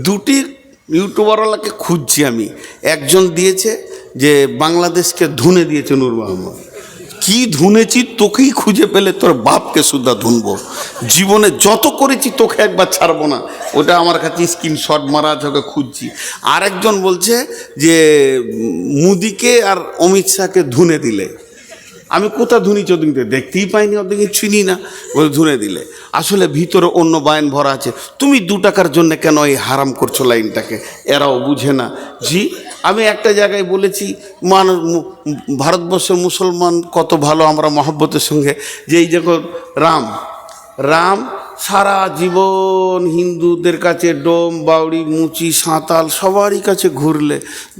দুটি ইউটিউবারওয়ালাকে খুঁজছি আমি, একজন দিয়েছে যে বাংলাদেশকে ধুনে দিয়েছে নূর মোহাম্মদ, কি ধুনেছি তোকেই খুঁজে পেলে তোর বাপকে সুদ্ধা ধুনবো, জীবনে যত করেছি তোকে একবার ছাড়বো না, ওটা আমার কাছে স্ক্রিনশট মারা আছে, ওকে খুঁজছি। আর একজন বলছে যে মোদিকে আর অমিত শাহকে ধুনে দিলে, আমি কোথা ধুনি চোদ্দিকে দেখতেই পাইনি, ওদিকে চিনি না, বলে ধুনে দিলে। আসলে ভিতরে অন্য বায়ন ভরা আছে, তুমি 2 টাকার জন্য কেন এই হারাম করছো লাইনটাকে, এরাও বুঝে না। জি, আমি একটা জায়গায় বলেছি, ভারতবর্ষের মুসলমান কত ভালো, আমরা মহব্বতের সঙ্গে, যে এই যখন রাম সারা জীবন হিন্দুদের কাছে ডোম বাউড়ি মুচি সাঁতাল সবারই কাছে ঘুরলে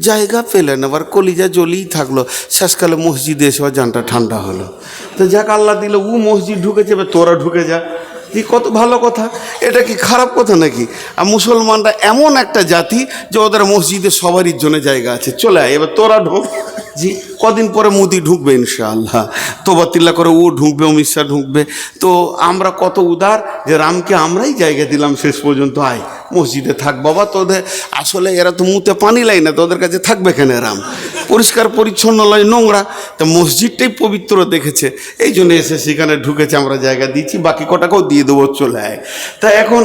জায়গা পেলেন, আবার কলিজা জ্বলেই থাকলো, শেষকালে মসজিদে এসে জানটা ঠান্ডা হলো। তো যাক আল্লাহ দিল, ও মসজিদ ঢুকেছে, এবার তোরা ঢুকে যা, কত ভালো কথা, এটা কি খারাপ কথা নাকি? আর মুসলমানরা এমন একটা জাতি যে ওদের মসজিদে সবারই জন্য জায়গা আছে, চলে আয় এবার তোরা ঢোক। জি, কদিন পরে মোদি ঢুকবে ইনশাআল্লাহ, তোবাতিল্লা করে ও ঢুকবে, অমিত শাহ ঢুকবে। তো আমরা কত উদার যে রামকে আমরাই জায়গা দিলাম শেষ পর্যন্ত, আয় মসজিদে থাক বাবা, তোদের আসলে এরা তো মুতে পানি লাই না, তোদের কাছে থাকবে কেন? রাম পরিষ্কার পরিচ্ছন্ন লয়, নোংরা, তো মসজিদটাই পবিত্র দেখেছে, এই জন্য এসে সেখানে ঢুকেছে, আমরা জায়গা দিচ্ছি, বাকি কটাকেও দিয়ে দেবো, চলে আয়। তা এখন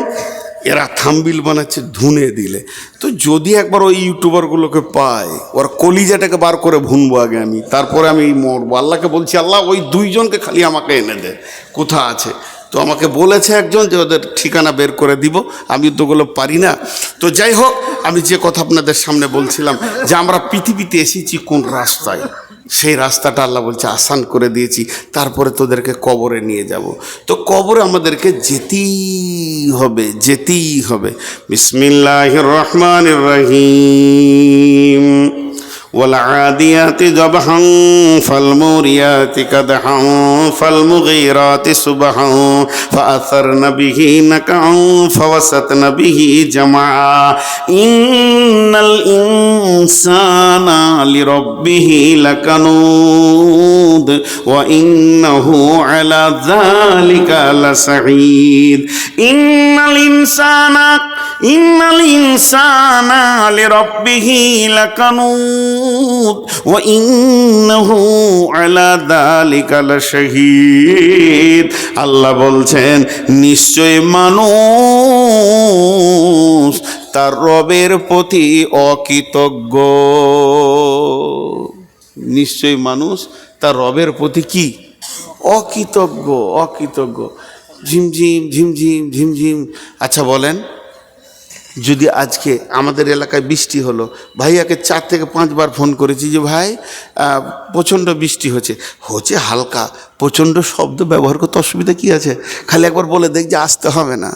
এরা থাম্বনেল বানাচ্ছে ধুনে দিলে, তো যদি একবার ওই ইউটিউবারগুলোকে পায়, ওর কলিজাটাকে বার করে ভুনবো আগে আমি, তারপরে আমি মরবো। আল্লাহকে বলছি, আল্লাহ ওই 2 জনকে খালি আমাকে এনে দে, কোথা আছে তো আমাকে বলেছে একজন যে ওদের ঠিকানা বের করে দিব, আমি তো ওগুলো পারি না। তো যাই হোক, আমি যে কথা আপনাদের সামনে বলছিলাম যে আমরা পৃথিবীতে এসেছি কোন রাস্তায়, সেই রাস্তাটা আল্লাহ বলছে আসান করে দিয়েছি, তারপরে তোদেরকে কবরে নিয়ে যাব। তো কবরে আমাদেরকে যেতেই হবে, যেতেই হবে। বিসমিল্লাহির রহমানির রহিম। والعاديات ضبحا فالموريات قدحا فالمغيرات صبحا فأثرن به نقعا فوسطن به جمعا إن الإنسان لربه لكنود وإنه على ذلك لسعيد إن الإنسان لربه لكنود وإنه على ذلك لشهيد। আল্লাহ বলছেন নিশ্চয় মানুষ তার রবের প্রতি অকৃতজ্ঞ। নিশ্চয় মানুষ তার রবের প্রতি কি? অকৃতজ্ঞ, অকৃতজ্ঞ। ঝিমঝিম ঝিমঝিম ঝিমঝিম। আচ্ছা বলেন, যদি আজকে আমাদের এলাকায় বৃষ্টি হলো, ভাইয়াকে 4 থেকে 5 বার ফোন করেছি যে ভাই প্রচণ্ড বৃষ্টি হচ্ছে, হালকা, প্রচণ্ড শব্দ ব্যবহার করতে অসুবিধা কী আছে, খালি একবার বলে দেখ যে আসতে হবে না।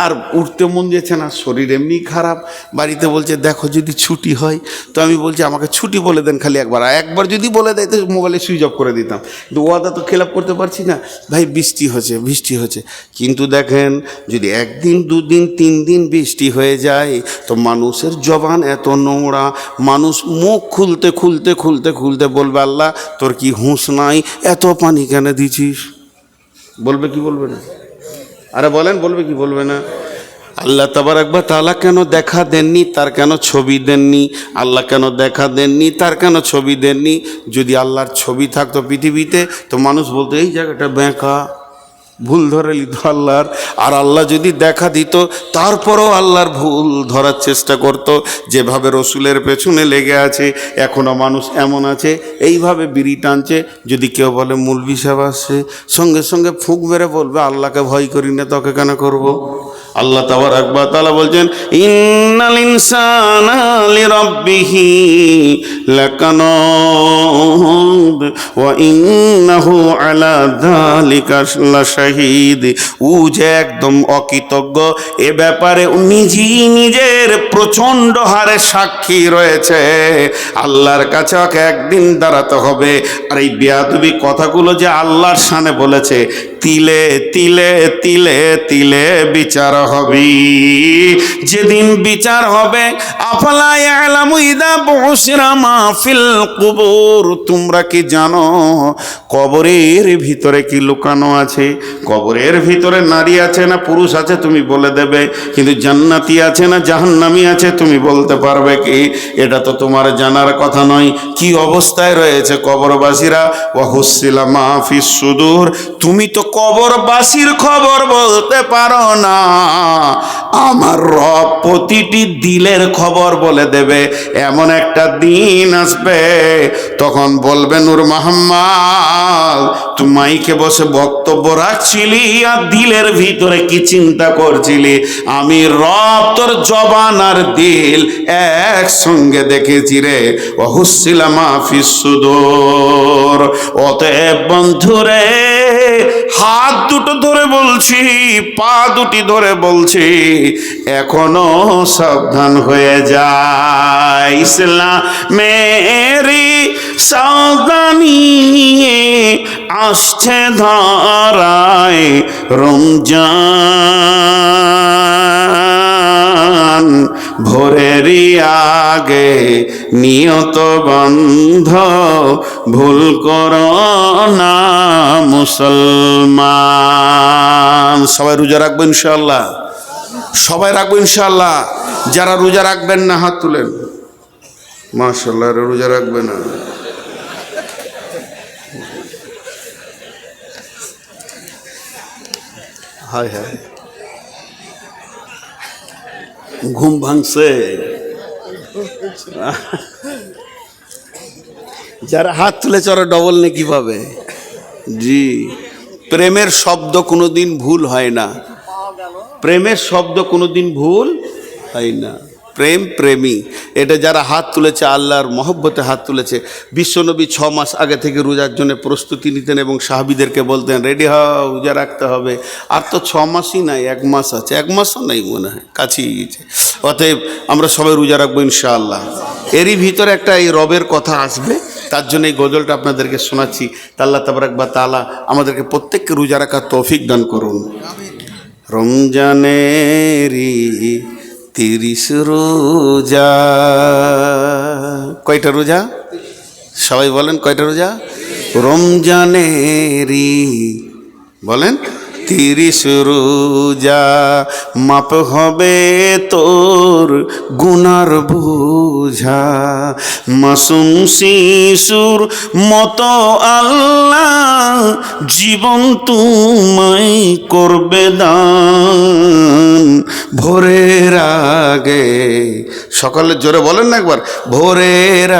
আর উঠতে মন যাচ্ছে না, শরীর এমনি খারাপ, বাড়িতে বলছে দেখো যদি ছুটি হয়। তো আমি বলছি আমাকে ছুটি বলে দেন খালি একবার, একবার যদি বলে দেয় তো মোবাইলে সুইচ অফ করে দিতাম, কিন্তু ওয়াদা তো খেলাপ করতে পারছি না। ভাই বৃষ্টি হচ্ছে, বৃষ্টি হচ্ছে, কিন্তু দেখেন যদি 1 দিন 2 দিন 3 দিন বৃষ্টি হয়ে যায় তো মানুষের জবান এত নোংরা, মানুষ মুখ খুলতে খুলতে খুলতে খুলতে বলবে আল্লাহ তোর কি হুঁশ নাই, এত পানি কেন দিছিস? বলবে কি বলবে না? আরে বলেন, বলবে কি বলবে না? আল্লাহ তাবারক ওয়া তাআলা কেন দেখা দেননি, তার কেন ছবি দেননি? আল্লাহ কেন দেখা দেননি, তার কেন ছবি দেননি? যদি আল্লাহর ছবি থাকতো পৃথিবীতে তো মানুষ বলতো এই জায়গাটা বেঁকা, ভুল ধরে নিত আল্লাহর। আর আল্লাহ যদি দেখা দিত তারপরও আল্লাহর ভুল ধরার চেষ্টা করত। যেভাবে রসুলের পেছনে লেগে আছে এখনও মানুষ এমন আছে, এইভাবে বিড়ি টানছে, যদি কেউ বলে মৌলভী সাহেব আসছে, সঙ্গে সঙ্গে ফুঁক মেরে বলবে আল্লাহকে ভয় করি না, তোকে কেন করব? আল্লাহ তাবারক ওয়া তাআলা বলছেন ইন্নাল ইনসানা লিরাব্বিহি লাকানুদ ওয়া ইন্নাহু আলা যালিকা লাশাহীদ। ও যে একদম অকৃতজ্ঞ, এ ব্যাপারে নিজের প্রচণ্ড হারে সাক্ষী রয়েছে। আল্লাহর কাছে ওকে একদিন দাঁড়াতে হবে। আর এই বেয়াদবি কথাগুলো যে আল্লাহর শানে বলেছে, তিলে তিলে তিলে তিলে বিচার হবে। যেদিন বিচার হবে আফালা ইয়ালামু ইযা বুশিরা মা ফিল কুবুর, তোমরা কি জানো কবরের ভিতরে কি লুকানো আছে? কবরের ভিতরে নারী আছে না পুরুষ আছে তুমি বলে দেবে, কিন্তু জান্নাতি আছে না জাহান্নামী আছে তুমি বলতে পারবে কি? এটা তো তোমার জানার কথা নয়। কি অবস্থায় রয়েছে কবরবাসীরা? ওয়া হুসিলা মা ফিস সুদূর, তুমি তো কবরবাসীর খবর বলতে পারো না, আমার রব প্রতিটি দিলের খবর বলে দেবে। এমন একটা দিন আসবে তখন বলবে নূর মোহাম্মদ তুই মাইকে বসে বক্তব্য রাখছিলি আর দিলের ভিতরে কি চিন্তা করছিলি, আমি রব তোর জবান আর দিল একসঙ্গে দেখেছি রে। ওয়া হুসিলা মা ফিস সুদূর। অতএব বন্ধুরে, হাত দুটো ধরে বলছি, পা দুটি ধরে বলছি, এখনো সাবধান হয়ে যায়। ইসলামেরি সাবধানী আসছে ধরায় রমজান, ভোরেরই আগে নিয়ত বন্ধ, ভুল করো না মুসলমান। সবাই রোজা রাখবো ইনশাআল্লাহ, সবাই রাখবো ইনশাআল্লাহ। যারা রোজা রাখবেন না হাত তুলেন। মাশাআল্লাহ, রোজা রাখবে না। হায় হায়, ঘুম ভাঙছে। যারা হাত তুলে চড়ে ডবল নেকি পাবে। জি, প্রেমের শব্দ কোনোদিন ভুল হয় না, প্রেমের শব্দ কোনোদিন ভুল হয় না। প্রেম প্রেমী, এটা যারা হাত তুলেছে আল্লাহর মহব্বতে হাত তুলেছে। বিশ্বনবী 6 মাস আগে থেকে রোজার জন্য প্রস্তুতি নিতেন এবং সাহাবীদেরকে বলতেন রেডি হও, রোজা রাখতে হবে। আর তো 6 মাসই নাই, 1 মাস আছে, 1 মাসও নাই মনে হয়, কাছেই গেছে। অতএব আমরা সবাই রোজা রাখবো ইনশাআল্লাহ। এরই ভিতরে একটা এই রবের কথা আসবে, তার জন্য এই গজলটা আপনাদেরকে শোনাচ্ছি। আল্লাহ তাবারাক ওয়া তাআলা আমাদেরকে প্রত্যেককে রোজা রাখার তৌফিক দান করুন। রমজানেরই 30 রোজা, কয়টা রোজা সবাই বলেন, কয়টা রোজা? রমজানেরই বলেন 30 রোজা, মাপ হবে তোর গুনার বোঝা। মাসুম শিশুর মতো আল্লাহ জীবন তোমায় করবে দান। ভোরের আগে, সকালে জোরে বলেন না একবার, ভোরের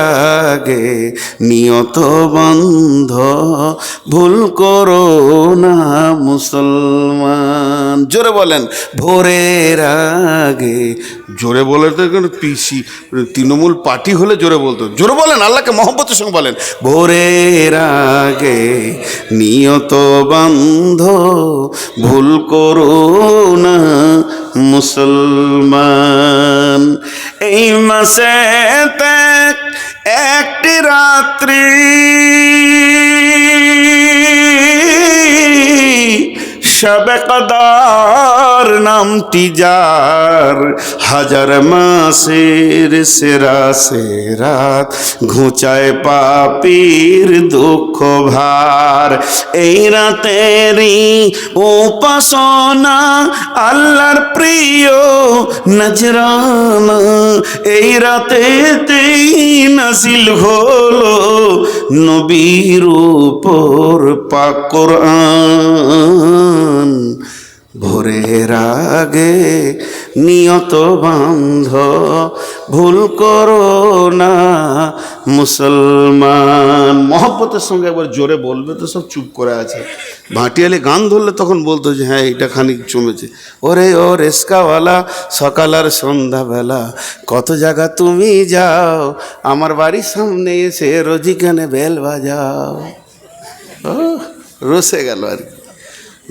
আগে নিয়ত বন্ধ ভুল করো না মুসলমান। জোরে বলেন, ভোরের আগে। জোরে বলে তো পিসি তৃণমূল পার্টি হলে জোরে বলতো। জোরে বলেন, আল্লাহকে মহব্বতের সঙ্গে বলেন, ভোরের আগে নিয়ত বন্ধ ভুল করো না মুসলমান। এই মাসে একটি রাত্রি শবে কদর নামটি যার, হাজার মাসের সেরা সেরাত ঘুচায় পাপীর দুঃখ ভার। এই রাতেরই উপাসনা আল্লাহর প্রিয় নজরানা, এই রাতেতেই নাজিল হলো নবীর উপর পাক কোরআন। ভোরের আগে নিয়ত বান্ধ ভুল করো না মুসলমান। মহব্বতের সঙ্গে একবার জোরে বলবে তো সব চুপ করে আছে। ভাটিয়ালি গান ধরলে তখন বলতো যে হ্যাঁ এটা খানিক জমেছে। ওরে ও রেস্কাওয়ালা সকাল আর সন্ধ্যাবেলা কত জায়গা তুমি যাও, আমার বাড়ির সামনে এসে রোজি কানে বেল বাজাও। ও রসে গেল আর কি,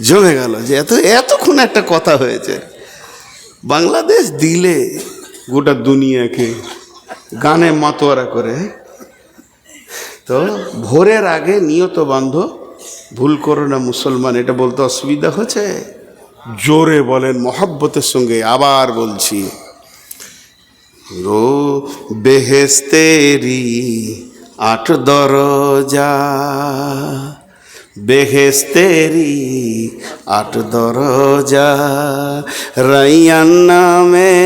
জমে গেল যে এতক্ষণ একটা কথা হয়েছে। বাংলাদেশ দিলে গোটা দুনিয়াকে গানে মাতোয়ারা করে। তো ভোরের আগে নিয়ত বান্ধ ভুল করো না মুসলমান, এটা বলতে অসুবিধা হচ্ছে? জোরে বলেন মহব্বতের সঙ্গে। আবার বলছি, রো বেহেস্তেরি 8 দরজা, বেহেস্তেরি 8 দরজা, রাইয়ান নামে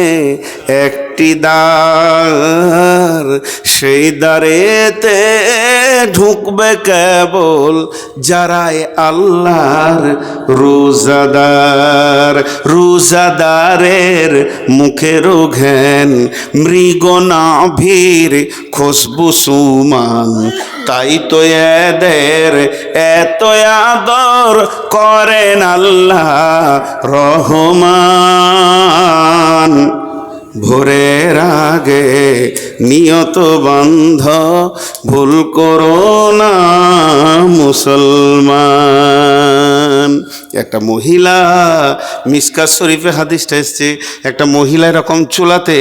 একটি দ্বার, সেই দ্বারেতে ঢুকবে কেবল যারাই আল্লাহর রোজাদার। রোজাদারের মুখের ঘ্যান মৃগ নাভির খুশবু সুমান, তাই তো এদের এত আদর করেন আল্লাহ রহমান। ভোরের আগে নিয়ত বান্ধ ভুল করো না মুসলমান। একটা মহিলা, মিসকাত শরীফে হাদিসটা এসছে, একটা মহিলা এরকম চুলাতে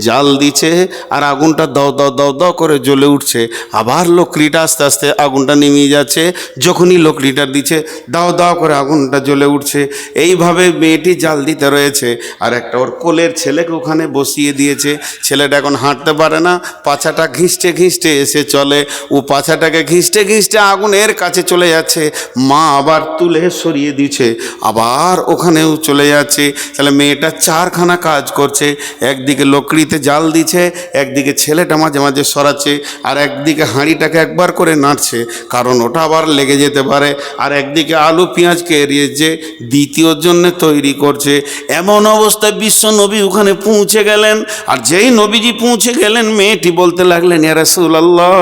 জাল দিচ্ছে আর আগুনটা দাও দাও দাও দাও করে জ্বলে উঠছে। আবার লকড়িটা আস্তে আস্তে আগুনটা নিমিয়ে যাচ্ছে, যখনই লকড়িটা দিচ্ছে দাও দাও করে আগুনটা জ্বলে উঠছে। এইভাবে মেয়েটি জাল দিতে রয়েছে আর একটা ওর কোলের ছেলেকে ওখানে বসিয়ে দিয়েছে। ছেলেটা এখন হাঁটতে পারে না, পাছাটা ঘিঁচতে ঘিঁচতে এসে চলে। ও পাছাটাকে ঘিঁচতে ঘিঁচতে আগুনের কাছে চলে যাচ্ছে। মা আবার তুলে তুলে সরিয়ে দিচ্ছে, আবার ওখানেও চলে যাচ্ছে। তাহলে মেয়েটা চারখানা কাজ করছে, একদিকে লকড়িতে জাল দিচ্ছে, একদিকে ছেলেটা মাঝে মাঝে সরাচ্ছে, আর একদিকে হাঁড়িটাকে একবার করে নাড়ছে, কারণ ওটা আবার লেগে যেতে পারে, আর একদিকে আলু পেঁয়াজকে এড়িয়েছে দ্বিতীয়র জন্য তৈরি করছে। এমন অবস্থায় বিশ্ব নবী ওখানে পৌঁছে গেলেন। আর যেই নবীজি পৌঁছে গেলেন, মেয়েটি বলতে লাগলেন, ইয়া রাসূলুল্লাহ,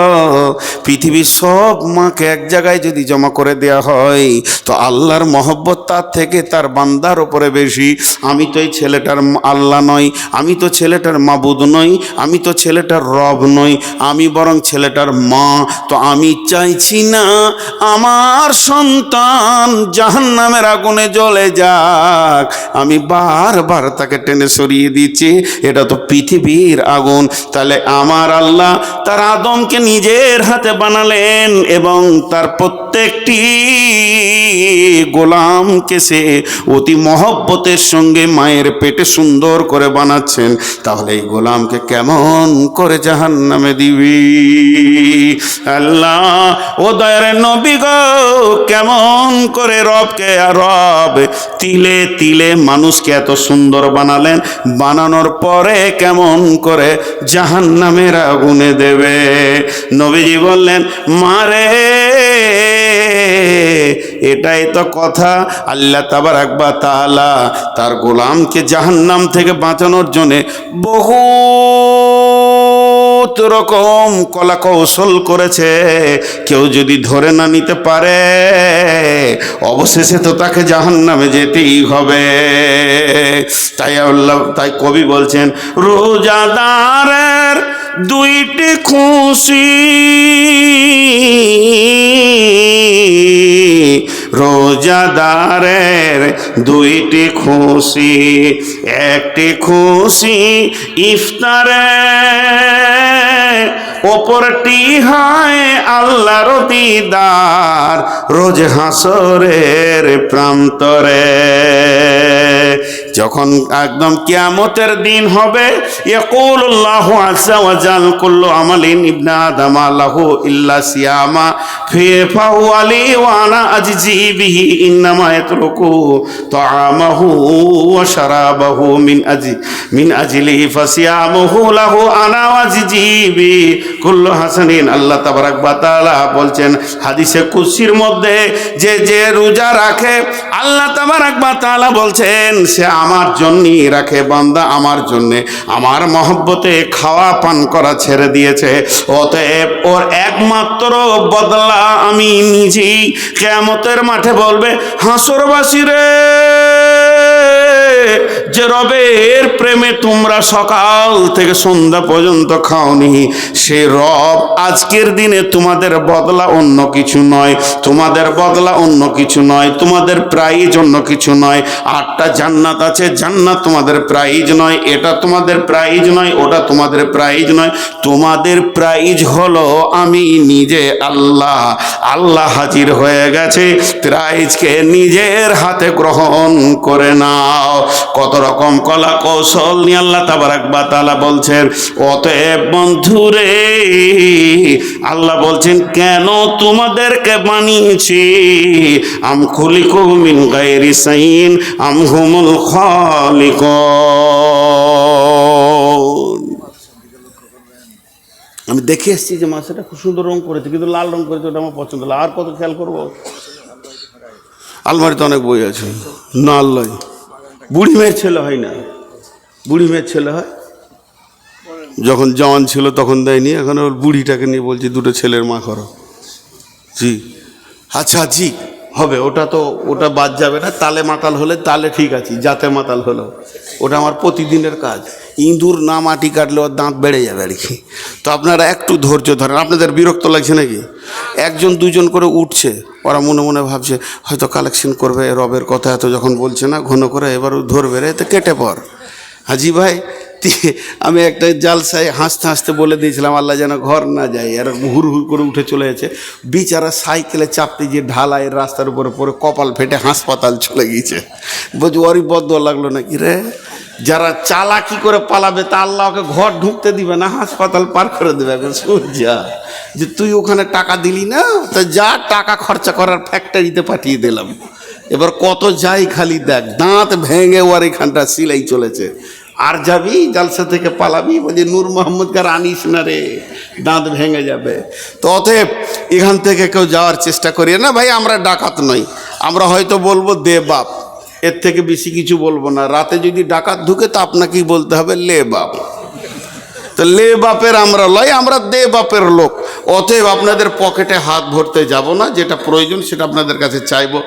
পৃথিবীর সব মাকে এক জায়গায় যদি জমা করে দেয়া হয় তো আল্লাহর মহব্বত তার থেকে তার বান্দার ওপরে বেশি। আমি তো এই ছেলেটার আল্লাহ নই, আমি তো ছেলেটার মাবুদ নই, আমি তো ছেলেটার রব নই, আমি বরং ছেলেটার মা। তো আমি চাইছি না আমার সন্তান জাহান্নামের আগুনে জ্বলে যাক, আমি বারবার তাকে টেনে সরিয়ে দিচ্ছি, এটা তো পৃথিবীর আগুন। তাহলে আমার আল্লাহ তার আদমকে নিজের হাতে বানালেন এবং তার প্রত্যেকটি গোলামকে সে অতি মহব্বতের সঙ্গে মায়ের পেটে সুন্দর করে বানাচ্ছেন। তাহলে এই গোলামকে কেমন করে জাহান্নামে দিবি? আল্লাহ ও দয়ার নবী গো, কেমন করে রবকে, আর রব তিলে তিলে মানুষকে এত সুন্দর বানালেন, বানানোর পরে কেমন করে জাহান্নামের আগুনে দেবে? নবীজি বললেন, মারে এটাই তো কথা। আল্লাহ তাবারাক ওয়া তাআলা তার গোলামকে জাহান্নাম থেকে বাঁচানোর জন্যে বহুত রকম কলা কৌশল করেছে। কেউ যদি ধরে না নিতে পারে, অবশেষে তো তাকে জাহান্নামে যেতেই হবে। তাই কবি বলছেন, রোজাদারের দুইটি খুশি, রোজাদারের দুইটি খুশি, একটি খুশি ইফতারে, অপরটি হয় আল্লাহর দিদার রোজ হাসরের প্রান্তরে। যখন একদম কিয়ামতের দিন হবে, ইয়াকুলুল্লাহু আযজা ওয়া জাল কুল্লু আমালিন ইবনা আদম লাহু ইল্লা সিয়ামা ফাহু আলি ওয়া আনা আজজি বিহি ইন্নামা ইয়াতরুকু তাআমাহু ওয়া শারাবাহু মিন আজলি ফাসিয়ামুহু লাহু আনা আজজি বি কুল্লু হাসানিন। আল্লাহ তাবারাক ওয়া তাআলা বলছেন হাদিসে কুদসির মধ্যে, যে যে রোজা রাখে, আল্লাহ তাবারাক ওয়া তাআলা বলছেন সে আমার জন্যই রাখে। বান্দা আমার জন্যে, আমার মহব্বতে খাওয়া পান করা ছেড়ে দিয়েছে, অতএব ওর একমাত্র বদলা আমি নিজেই। কিয়ামতের মাঠে বলবে, হাসরবাসী রে, যে রবের প্রেমে তোমরা সকাল থেকে সন্ধ্যা পর্যন্ত খাওনি, সে রব আজকের দিনে তোমাদের বদলা অন্য কিছু নয়, তোমাদের বদলা অন্য কিছু নয়, তোমাদের প্রাইজ অন্য কিছু নয়। 8টা জান্নাত আছে, জান্নাত তোমাদের প্রাইজ নয়, এটা তোমাদের প্রাইজ নয়, ওটা তোমাদের প্রাইজ নয়। তোমাদের প্রাইজ হলো আমি নিজে আল্লাহ। আল্লাহ হাজির হয়ে গেছে, প্রাইজকে নিজের হাতে গ্রহণ করে নাও। কত রকম কলা কৌশল নিয়ে আল্লাহ তাবারাক ওয়া তাআলা বলছেন। অতএব বন্ধুরে, আল্লাহ বলছেন, কেন তোমাদেরকে বানিয়েছি? আম খুলিকু মিন গায়রি শাইইন আম হুমুল খালিকুন। আমি দেখে এসেছি যে মাছটা খুব সুন্দর রং করেছে, কিন্তু লাল রং করেছে, ওটা আমার পছন্দ হলো। আর কত খেয়াল করবো? আলমারিতে অনেক বই আছে। না আল্লাহ, বুড়ি মেয়ের ছেলে হয় না, বুড়ি মেয়ের ছেলে হয়। যখন জওয়ান ছিল তখন দেয়নি, এখন ওর বুড়িটাকে নিয়ে বলছি দুটো ছেলের মা করো। জি, আচ্ছা জি হবে, ওটা তো ওটা বাদ যাবে না। তালে মাতাল হলে তালে ঠিক আছে, যাতে মাতাল হলো ওটা আমার প্রতিদিনের কাজ। ইঁদুর না মাটি কাটলে ওর দাঁত বেড়ে যাবে আর কি। তো আপনারা একটু ধৈর্য ধরেন। আপনাদের বিরক্ত লাগছে নাকি? 1জন 2জন করে উঠছে, ওরা মনে মনে ভাবছে হয়তো কালেকশন করবে, রবের কথা এত যখন বলছে না ঘন করে, এবার ধরবে রে, তো কেটে পর। হাজি ভাই, আমি একটা জালসায় হাসতে হাসতে বলে দিয়েছিলাম আল্লাহ যেন ঘর না যায়, আর হুর হুর করে উঠে চলে গেছে। বিচারা সাইকেলে চাপতে গিয়ে ঢালাইয়ের রাস্তার উপরে পরে কপাল ফেটে হাসপাতাল চলে গিয়েছে। বলছি ওরই বদয়া লাগলো নাকি রে? যারা চালাকি করে পালাবে তা আল্লাহকে ঘর ঢুকতে দিবে না, হাসপাতাল পার করে দেবে। যা যে তুই ওখানে টাকা দিলি না, তা যা টাকা খরচা করার ফ্যাক্টরিতে পাঠিয়ে দিলাম। এবার কত যাই খালি দেখ, দাঁত ভেঙে ওর এখানটা সিলাই চলেছে। আর যাবি জালসা থেকে পালাবি, বলছি নূর মোহাম্মদকে আর আনিস না রে, দাঁত ভেঙে যাবে। তো অতএব এখান থেকে কেউ যাওয়ার চেষ্টা করি না ভাই। আমরা ডাকাত নই, আমরা হয়তো বলবো দে বাপ, এর থেকে বেশি কিছু বলবো না। রাতে যদি ডাকাত ঢুকে তো আপনাকেই বলতে হবে লে বাপ। তো লে বাপের আমরা লয়, আমরা দে বাপের লোক। অতএব আপনাদের পকেটে হাত ভরতে যাব না, যেটা প্রয়োজন সেটা আপনাদের কাছে চাইবো।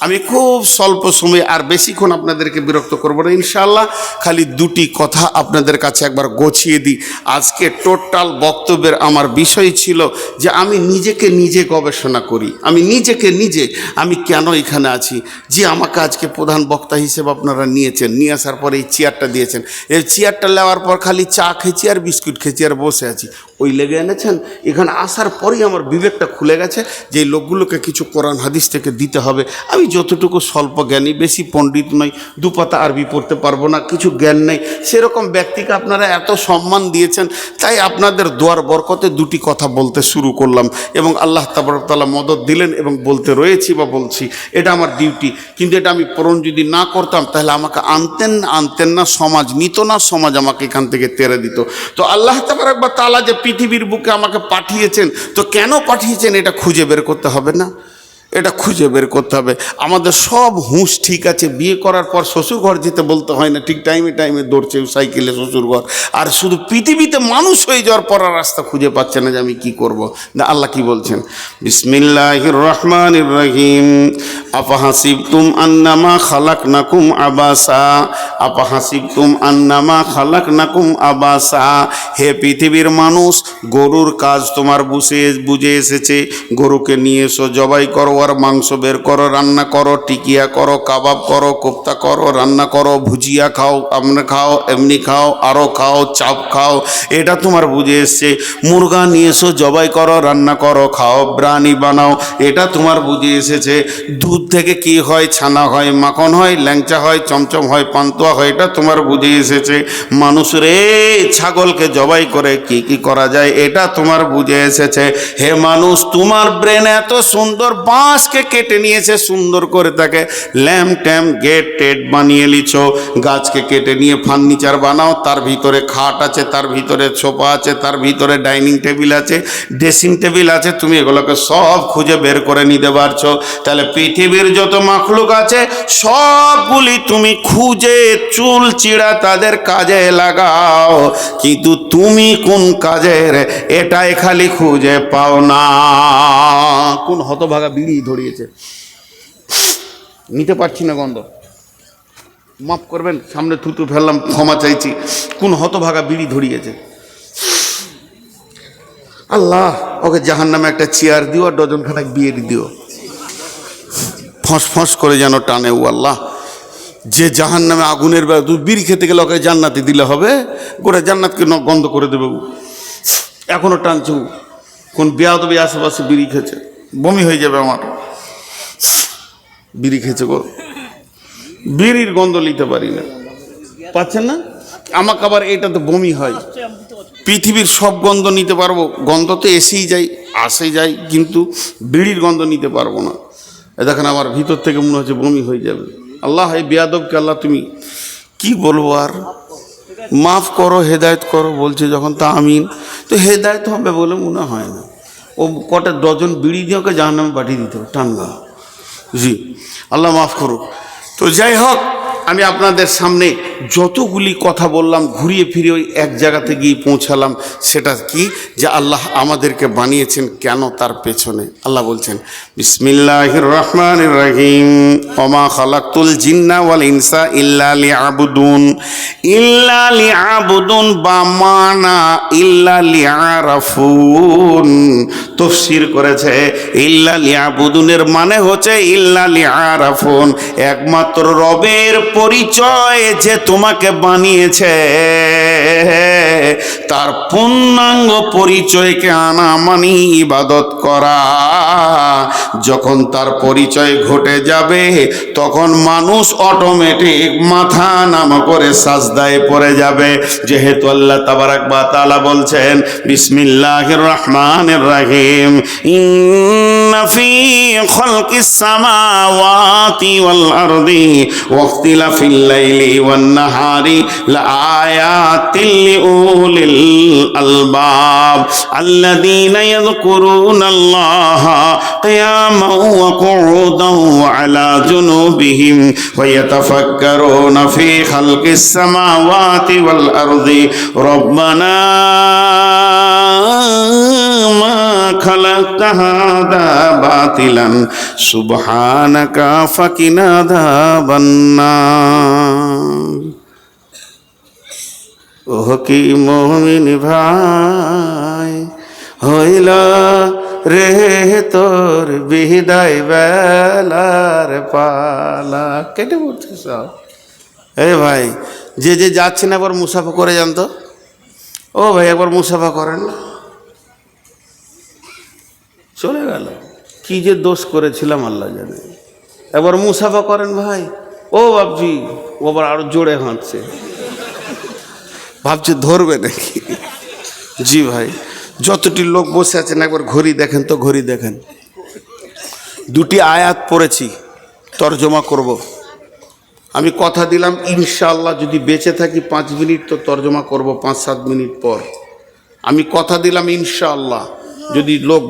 আমি খুব স্বল্প সময় আর বেশিক্ষণ আপনাদেরকে বিরক্ত করব না ইনশাআল্লাহ। খালি দুটি কথা আপনাদের কাছে একবার গোছিয়ে দিই। আজকে টোটাল বক্তব্যের আমার বিষয় ছিল যে আমি নিজেকে নিজে গবেষণা করি, আমি নিজেকে নিজে, আমি কেন এখানে আছি। যে আমাকে আজকে প্রধান বক্তা হিসেবে আপনারা নিয়েছেন, নিয়ে আসার পরে এই চেয়ারটা দিয়েছেন, এই চেয়ারটা নেওয়ার পর খালি চা খেয়েছি আর বিস্কুট খেয়েছি আর বসে আছি, ওই লেগে এনেছেন। এখানে আসার পরেই আমার বিবেকটা খুলে গেছে যে এই লোকগুলোকে কিছু কোরআন হাদিস থেকে দিতে হবে। আমি যতটুকু স্বল্প জ্ঞানী, বেশি পণ্ডিত নই, দুপাতা আরবি পড়তে পারবো না, কিছু জ্ঞান নেই, সেরকম ব্যক্তিকে আপনারা এত সম্মান দিয়েছেন, তাই আপনাদের দোয়ার বরকতে দুটি কথা বলতে শুরু করলাম এবং আল্লাহ তাবারক তাআলা মদদ দিলেন এবং বলতে রয়েছি বা বলছি, এটা আমার ডিউটি। কিন্তু এটা আমি পূরণ যদি না করতাম তাহলে আমাকে আনতেন না, সমাজ নিত না, সমাজ আমাকে এখান থেকে তেড়ে দিত। তো আল্লাহ তাবারক তাআলা যে পৃথিবীর বুকে আমাকে পাঠিয়েছেন, তো কেন পাঠিয়েছেন এটা খুঁজে বের করতে হবে না? এটা খুঁজে বের করতে হবে। আমাদের সব হুঁশ ঠিক আছে, বিয়ে করার পর শ্বশুরঘর যেতে বলতে হয় না, ঠিক টাইমে দৌড়ছে সাইকেলে শ্বশুরঘর। আর শুধু পৃথিবীতে মানুষ হয়ে যাওয়ার পর আর রাস্তা খুঁজে পাচ্ছে না যে আমি কি করব। না, আল্লাহ কি বলছেন? বিসমিল্লাহির রহমানির রহিম। আফাহাসিবতুম আন্নামা খালাকনাকুম আবাসা, আফাহাসিবতুম আন্নামা খালাকনাকুম আবাসা। হে পৃথিবীর মানুষ, গরুর কাজ তোমার বুঝে এসেছে। গরুকে নিয়ে এসো, জবাই করো, আর মাংস বের করো, রান্না করো, টিকিয়া করো, কাবাব করো, কোপ্তা করো, রান্না করো, ভুজিয়া খাও, আমরা খাও, এমনি খাও, আরও খাও, চাপ খাও, এটা তোমার বুঝে এসছে। মুরগা নিয়ে এসো, জবাই করো, রান্না করো, খাও, বিরিয়ানি বানাও, এটা তোমার বুঝে এসেছে। দুধ থেকে কি হয়? ছানা হয়, মাখন হয়, ল্যাংচা হয়, চমচম হয়, পান্তুয়া হয়, এটা তোমার বুঝে এসেছে। মানুষ রে, ছাগলকে জবাই করে কি কি করা যায়, এটা তোমার বুঝে এসেছে। হে মানুষ, তোমার ব্রেন এত সুন্দর, বাঁশকে কেটে নিয়েছে সুন্দর করে, তাকে ল্যাম্প ট্যাম্প গেট টেট বানিয়ে লিছ। গাছকে কেটে নিয়ে ফার্নিচার বানাও, তার ভিতরে খাট আছে, তার ভিতরে সোফা আছে, তার ভিতরে ডাইনিং টেবিল আছে, ড্রেসিং টেবিল আছে। তুমি এগুলোকে সব খুঁজে বের করে নিতে পারছো। তাহলে পৃথিবীর যত মাখলুক আছে সবগুলি তুমি খুঁজে চুল চিড়া তাদের কাজে লাগাও, কিন্তু তুমি কোন কাজের এটাই খালি খুঁজে পাও না। কোন হতভাগা বিড়ি ধরিয়েছে, নিতে পারছি না গন্ধ, মাফ করবেন, সামনে থুতু ফেললাম, ক্ষমা চাইছি। কোন হতভাগা বিড়ি ধরিয়েছে? আল্লাহ, ওকে জাহান্নামে একটা চেয়ার দিও আর ডজন খানেক বিয়ে দিও, ফস ফস করে যেন টানে। ও আল্লাহ, যে জাহান্নামে আগুনের বিড়ি খেতে গেলে ওকে জান্নাতে দিলে হবে, গোটা জান্নাতকে বন্ধ করে দেবে। এখনো টানছে, কোন বেয়াদবি আশেপাশে বিড়ি খেয়েছে, বমি হয়ে যাবে আমার। বিড়ি খেয়েছে গো, বিড়ির গন্ধ নিতে পারি না, পাচ্ছেন না? আমাকে আবার এটা তো বমি হয়। পৃথিবীর সব গন্ধ নিতে পারবো, গন্ধ তো এসেই যায়, আসেই যায়, কিন্তু বিড়ির গন্ধ নিতে পারবো না। দেখেন আমার ভিতর থেকে মনে হচ্ছে বমি হয়ে যাবে। আল্লাহ, এই বেয়াদবকে আল্লাহ তুমি কি বলবো আর, মাফ করো, হেদায়েত করো বলছে যখন, তা আমিন। তো হেদায়েত হবে বলে মনে হয় না। ও কটা ডজন বিড়ি দিয়ে ওকে জাহান্নামে পাঠিয়ে দিতে হবে, টানবা। জি, আল্লাহ মাফ করুক। তো যাই হোক, আমি আপনাদের সামনে যতগুলি কথা বললাম ঘুরিয়ে ফিরে ওই এক জায়গাতে গিয়ে পৌঁছালাম। সেটা কি? যে আল্লাহ আমাদেরকে বানিয়েছেন কেন, তার পেছনে আল্লাহ বলছেন বিসমিল্লাহির রহমানির রহিম। ওমা খালাকতুল জিন্না ওয়াল ইনসা ইল্লা লিয়াবুদুন। ইল্লা লিয়াবুদুন বা মানা ইল্লা লিয়ারাফুন। তাফসীর করেছে ইল্লা লিয়াবুদুনের মানে হচ্ছে ইল্লা লিয়ারাফুন, একমাত্র রবের পরিচয় যে তোমাকে বানিয়েছে, তার পূর্ণাঙ্গ পরিচয়কে আনা মানে ইবাদত করা। যখন তার পরিচয় ঘটে যাবে তখন মানুষ অটোমেটিক মাথা নামা করে সাজদায় পড়ে যাবে। যেহেতু আল্লাহ তাবারাক ওয়া তাআলা বলছেন বিসমিল্লাহির রহমানির রহিম, ইন্না ফি খালকিস সামাওয়াতি ওয়াল আরদি ওয়াখতিলাফিল লাইলি ওয়ান নাহারি লাআয়াতিল লিউলিল আলবাব আল্লাযীনা ইয়াযকুরুনাল্লাহা কিয়ামান ওয়া কুউদান ওয়া আলা জুনুবিহিম ওয়া ইয়াতাফাক্কারুনা ফি খালকিস সামাওয়াতি ওয়াল আরদি রব্বানা মা খালাকতা হাযা বাতিলান সুবহানাকা ফাকিনা আযাবান্নার। ওহ কি মুমিন ভাই হইল রে তোর বিদায় বেলার পালা। কেটে পড়ছিস এ ভাই, যে যে যাচ্ছেন একবার মুসাফা করে যান তো। ও ভাই একবার মুসাফা করেন। চলে গেল, কি যে দোষ করেছিলাম আল্লাহ জানে। একবার মুসাফা করেন ভাই। ও বাপজি, ও আবার আরো জোরে হাঁটছে, ভাবছে ধরবে নাকি। জি ভাই, যতটি লোক বসে আছেন একবার ঘড়ি দেখেন তো, ঘড়ি দেখেন। দুটি আয়াত পড়েছি, তর্জমা করব। আমি কথা দিলাম ইনশাআল্লাহ যদি বেঁচে থাকি 5 মিনিট তো তর্জমা করব 5-7 মিনিট পর। আমি কথা দিলাম ইনশাআল্লাহ যদি লোক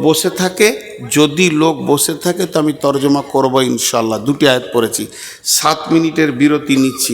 বসে থাকে তো আমি তর্জমা করব ইনশাআল্লাহ। দুটি আয়াত পড়েছি, 7 মিনিটের বিরতি নিচ্ছি।